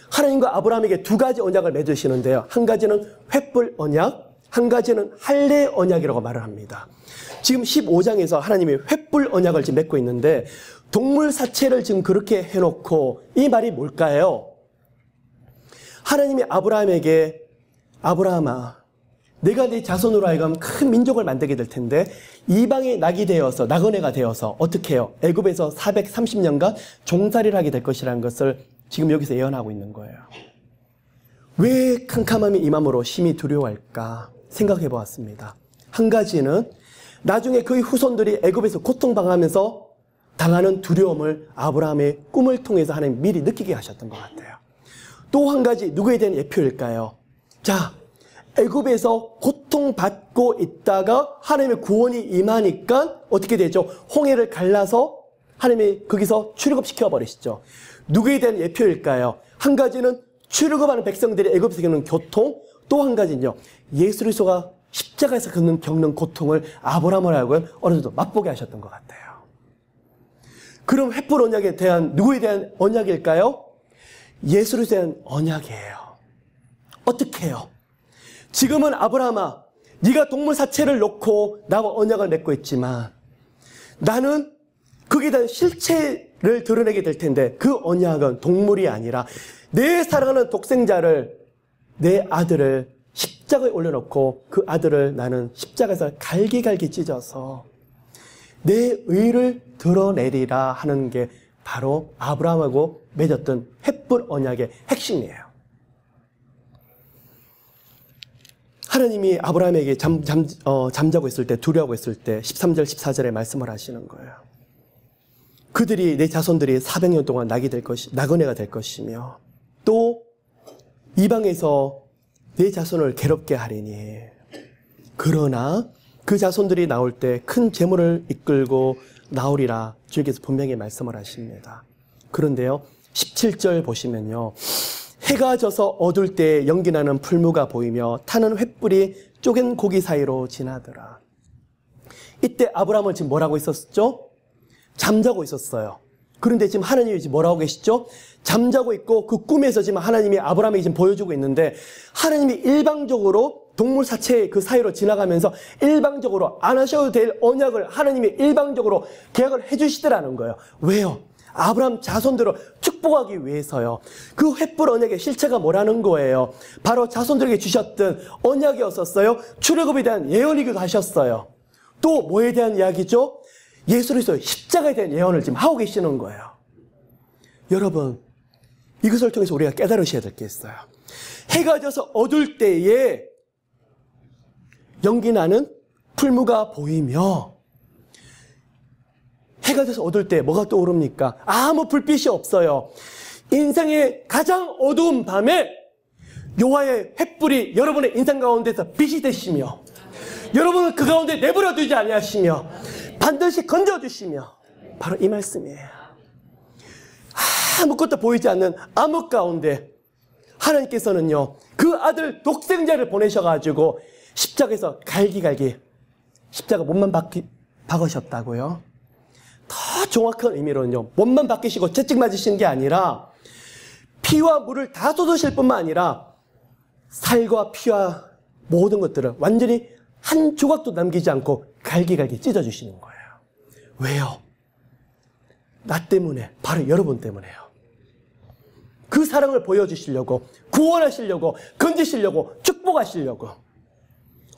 하나님과 아브라함에게 2가지 언약을 맺으시는데요, 한 가지는 횃불 언약, 한 가지는 할례 언약이라고 말을 합니다. 지금 15장에서 하나님이 횃불 언약을 지금 맺고 있는데, 동물 사체를 지금 그렇게 해놓고, 이 말이 뭘까요? 하나님이 아브라함에게 아브라함아 내가 네 자손으로 하여금 큰 민족을 만들게 될 텐데 이방의 낙이 되어서, 나그네가 되어서 어떻게 해요? 애굽에서 430년간 종살이를 하게 될 것이라는 것을 지금 여기서 예언하고 있는 거예요. 왜 캄캄함이 임함으로 심히 두려워할까 생각해 보았습니다. 한 가지는 나중에 그의 후손들이 애굽에서 고통당하면서 당하는 두려움을 아브라함의 꿈을 통해서 하나님 미리 느끼게 하셨던 것 같아요. 또 한 가지, 누구에 대한 예표일까요? 자, 애굽에서 고통받고 있다가 하나님의 구원이 임하니까 어떻게 되죠? 홍해를 갈라서 하나님이 거기서 출애굽시켜 버리시죠. 누구에 대한 예표일까요? 한 가지는 출애굽하는 백성들이 애굽에서 겪는 고통, 또 한 가지는요, 예수 그리스도가 십자가에서 겪는 고통을 아브라함을 하고 어느 정도 맛보게 하셨던 것 같아요. 그럼 횃불 언약에 대한, 누구에 대한 언약일까요? 예수 그리스도에 대한 언약이에요. 어떻게 해요? 지금은 아브라함아, 네가 동물 사체를 놓고 나와 언약을 맺고 있지만 나는 거기에 대한 실체를 드러내게 될 텐데, 그 언약은 동물이 아니라 내 사랑하는 독생자를, 내 아들을 십자가에 올려놓고 그 아들을 나는 십자가에서 갈기갈기 찢어서 내 의를 드러내리라 하는 게 바로 아브라함하고 맺었던 횃불 언약의 핵심이에요. 하나님이 아브라함에게 잠자고 있을 때, 두려워하고 있을 때 13절, 14절에 말씀을 하시는 거예요. 그들이, 내 자손들이 400년 동안 나그네가 될 것이며 또 이방에서 내 자손을 괴롭게 하리니 그러나 그 자손들이 나올 때 큰 재물을 이끌고 나오리라 주님께서 분명히 말씀을 하십니다. 그런데요, 17절 보시면요, 해가 져서 어두울 때 연기나는 풀무가 보이며 타는 횃불이 쪼갠 고기 사이로 지나더라. 이때 아브라함은 지금 뭐라고 있었죠? 잠자고 있었어요. 그런데 지금 하나님이 지금 뭐라고 계시죠? 잠자고 있고 그 꿈에서 지금 하나님이 아브라함에게 지금 보여주고 있는데, 하나님이 일방적으로 동물 사체의 그 사이로 지나가면서 일방적으로 안 하셔도 될 언약을 하나님이 일방적으로 계약을 해주시더라는 거예요. 왜요? 아브라함 자손들을 축복하기 위해서요. 그 횃불 언약의 실체가 뭐라는 거예요? 바로 자손들에게 주셨던 언약이었었어요. 출애굽에 대한 예언이기도 하셨어요. 또 뭐에 대한 이야기죠? 예수 그리스도의 십자가에 대한 예언을 지금 하고 계시는 거예요. 여러분, 이것을 통해서 우리가 깨달으셔야 될 게 있어요. 해가 져서 어두울 때에 연기나는 풀무가 보이며, 해가 져서 어두울 때 뭐가 떠오릅니까? 아무 불빛이 없어요. 인생의 가장 어두운 밤에 여호와의 횃불이 여러분의 인생 가운데서 빛이 되시며, 여러분을 그 가운데 내버려 두지 아니하시며 반드시 건져주시며, 바로 이 말씀이에요. 아무것도 보이지 않는 암흑 가운데 하나님께서는요, 그 아들 독생자를 보내셔가지고 십자가에서 갈기갈기 십자가 몸만 박으셨다고요. 더 정확한 의미로는요, 몸만 박히시고 채찍 맞으신 게 아니라 피와 물을 다 쏟으실 뿐만 아니라 살과 피와 모든 것들을 완전히 한 조각도 남기지 않고 갈기갈기 찢어주시는 거예요. 왜요? 나 때문에, 바로 여러분 때문에요. 그 사랑을 보여주시려고, 구원하시려고, 건지시려고, 축복하시려고.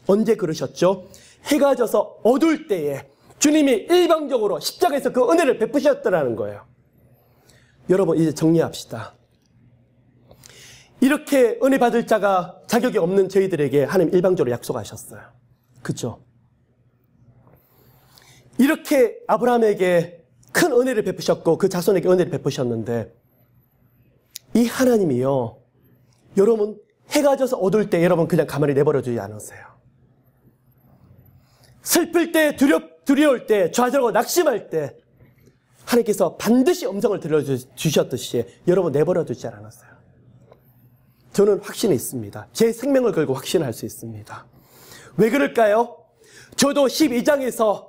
언제 그러셨죠? 해가 져서 어두울 때에 주님이 일방적으로 십자가에서 그 은혜를 베푸셨더라는 거예요. 여러분, 이제 정리합시다. 이렇게 은혜 받을 자가 자격이 없는 저희들에게 하나님 일방적으로 약속하셨어요. 그렇죠? 이렇게 아브라함에게 큰 은혜를 베푸셨고 그 자손에게 은혜를 베푸셨는데, 이 하나님이요, 여러분 해가 져서 어두울 때 여러분 그냥 가만히 내버려 두지 않으세요. 슬플 때, 두려울 때, 좌절하고 낙심할 때 하나님께서 반드시 음성을 들려주셨듯이 여러분 내버려 두지 않았어요. 저는 확신이 있습니다. 제 생명을 걸고 확신할 수 있습니다. 왜 그럴까요? 저도 12장에서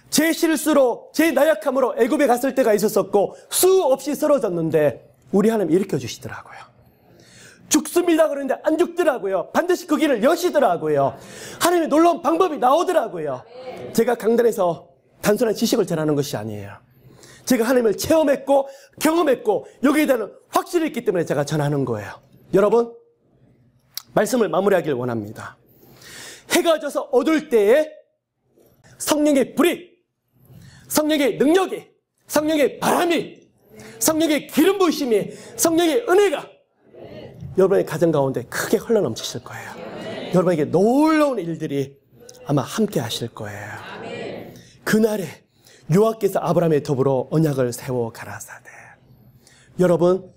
제 실수로, 제 나약함으로 애굽에 갔을 때가 있었었고 수없이 쓰러졌는데 우리 하나님 일으켜 주시더라고요. 죽습니다 그러는데 안 죽더라고요. 반드시 그 길을 여시더라고요. 하나님의 놀라운 방법이 나오더라고요. 제가 강단에서 단순한 지식을 전하는 것이 아니에요. 제가 하나님을 체험했고 경험했고 여기에 대한 확신이 있기 때문에 제가 전하는 거예요. 여러분, 말씀을 마무리하길 원합니다. 해가 져서 어두울 때에 성령의 불이, 성령의 능력이, 성령의 바람이, 성령의 기름 부으심이, 성령의 은혜가 여러분의 가정 가운데 크게 흘러넘치실 거예요. 여러분에게 놀라운 일들이 아마 함께 하실 거예요. 그날에 여호와께서 아브라함에 더불어 언약을 세워 가라사대. 여러분,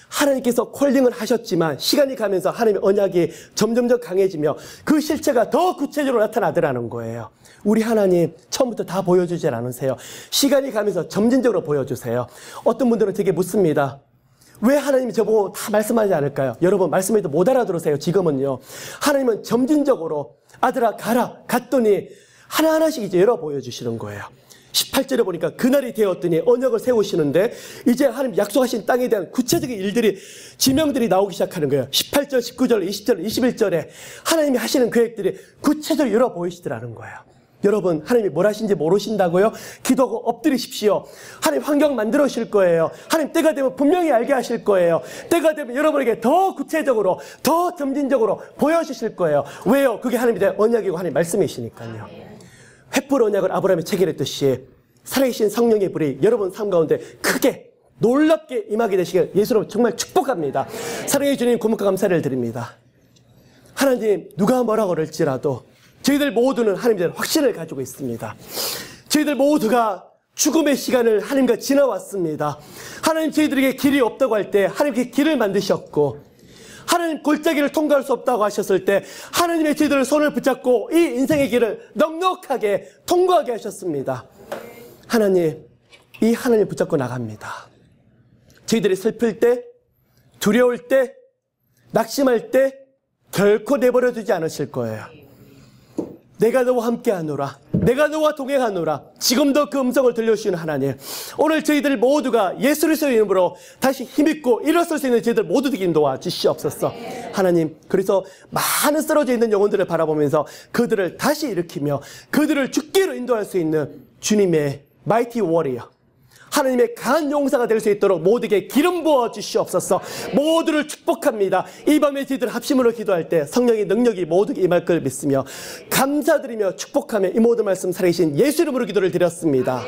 하나님께서 콜링을 하셨지만 시간이 가면서 하나님의 언약이 점점점 강해지며 그 실체가 더 구체적으로 나타나더라는 거예요. 우리 하나님 처음부터 다 보여주지 않으세요. 시간이 가면서 점진적으로 보여주세요. 어떤 분들은 되게 묻습니다. 왜 하나님이 저보고 다 말씀하지 않을까요? 여러분, 말씀해도 못 알아들으세요. 지금은요, 하나님은 점진적으로 아들아 가라 갔더니 하나하나씩 이제 열어 보여주시는 거예요. 18절에 보니까 그날이 되었더니 언약을 세우시는데 이제 하나님 약속하신 땅에 대한 구체적인 일들이, 지명들이 나오기 시작하는 거예요. 18절, 19절, 20절, 21절에 하나님이 하시는 계획들이 구체적으로 열어 보이시더라는 거예요. 여러분, 하나님이 뭘 하신지 모르신다고요? 기도하고 엎드리십시오. 하나님 환경 만들어 주실 거예요. 하나님 때가 되면 분명히 알게 하실 거예요. 때가 되면 여러분에게 더 구체적으로, 더 점진적으로 보여주실 거예요. 왜요? 그게 하나님에 대한 언약이고 하나님 말씀이시니까요. 횃불 언약을 아브라함이 체결했듯이 살아계신 성령의 불이 여러분 삶 가운데 크게 놀랍게 임하게 되시길 예수로 정말 축복합니다. 사랑의 주님, 고맙고 감사를 드립니다. 하나님, 누가 뭐라고 그럴지라도 저희들 모두는 하나님에 대한 확신을 가지고 있습니다. 저희들 모두가 죽음의 시간을 하나님과 지나왔습니다. 하나님, 저희들에게 길이 없다고 할 때 하나님께 길을 만드셨고, 하나님 골짜기를 통과할 수 없다고 하셨을 때 하나님의 저희들의 손을 붙잡고 이 인생의 길을 넉넉하게 통과하게 하셨습니다. 하나님, 이 하나님을 붙잡고 나갑니다. 저희들이 슬플 때, 두려울 때, 낙심할 때 결코 내버려 두지 않으실 거예요. 내가 너와 함께하노라, 내가 너와 동행하노라. 지금도 그 음성을 들려주시는 하나님, 오늘 저희들 모두가 예수 그리스도의 이름으로 다시 힘있고 일어설 수 있는 저희들 모두 되게 도와주시옵소서. 하나님, 그래서 많은 쓰러져 있는 영혼들을 바라보면서 그들을 다시 일으키며 그들을 죽기로 인도할 수 있는 주님의 마이티 워리어, 하나님의 강한 용사가 될 수 있도록 모두에게 기름 부어 주시옵소서. 모두를 축복합니다. 이 밤에 저희들 합심으로 기도할 때 성령의 능력이 모두에게 임할 걸 믿으며 감사드리며 축복하며 이 모든 말씀 살아계신 예수 이름으로 기도를 드렸습니다.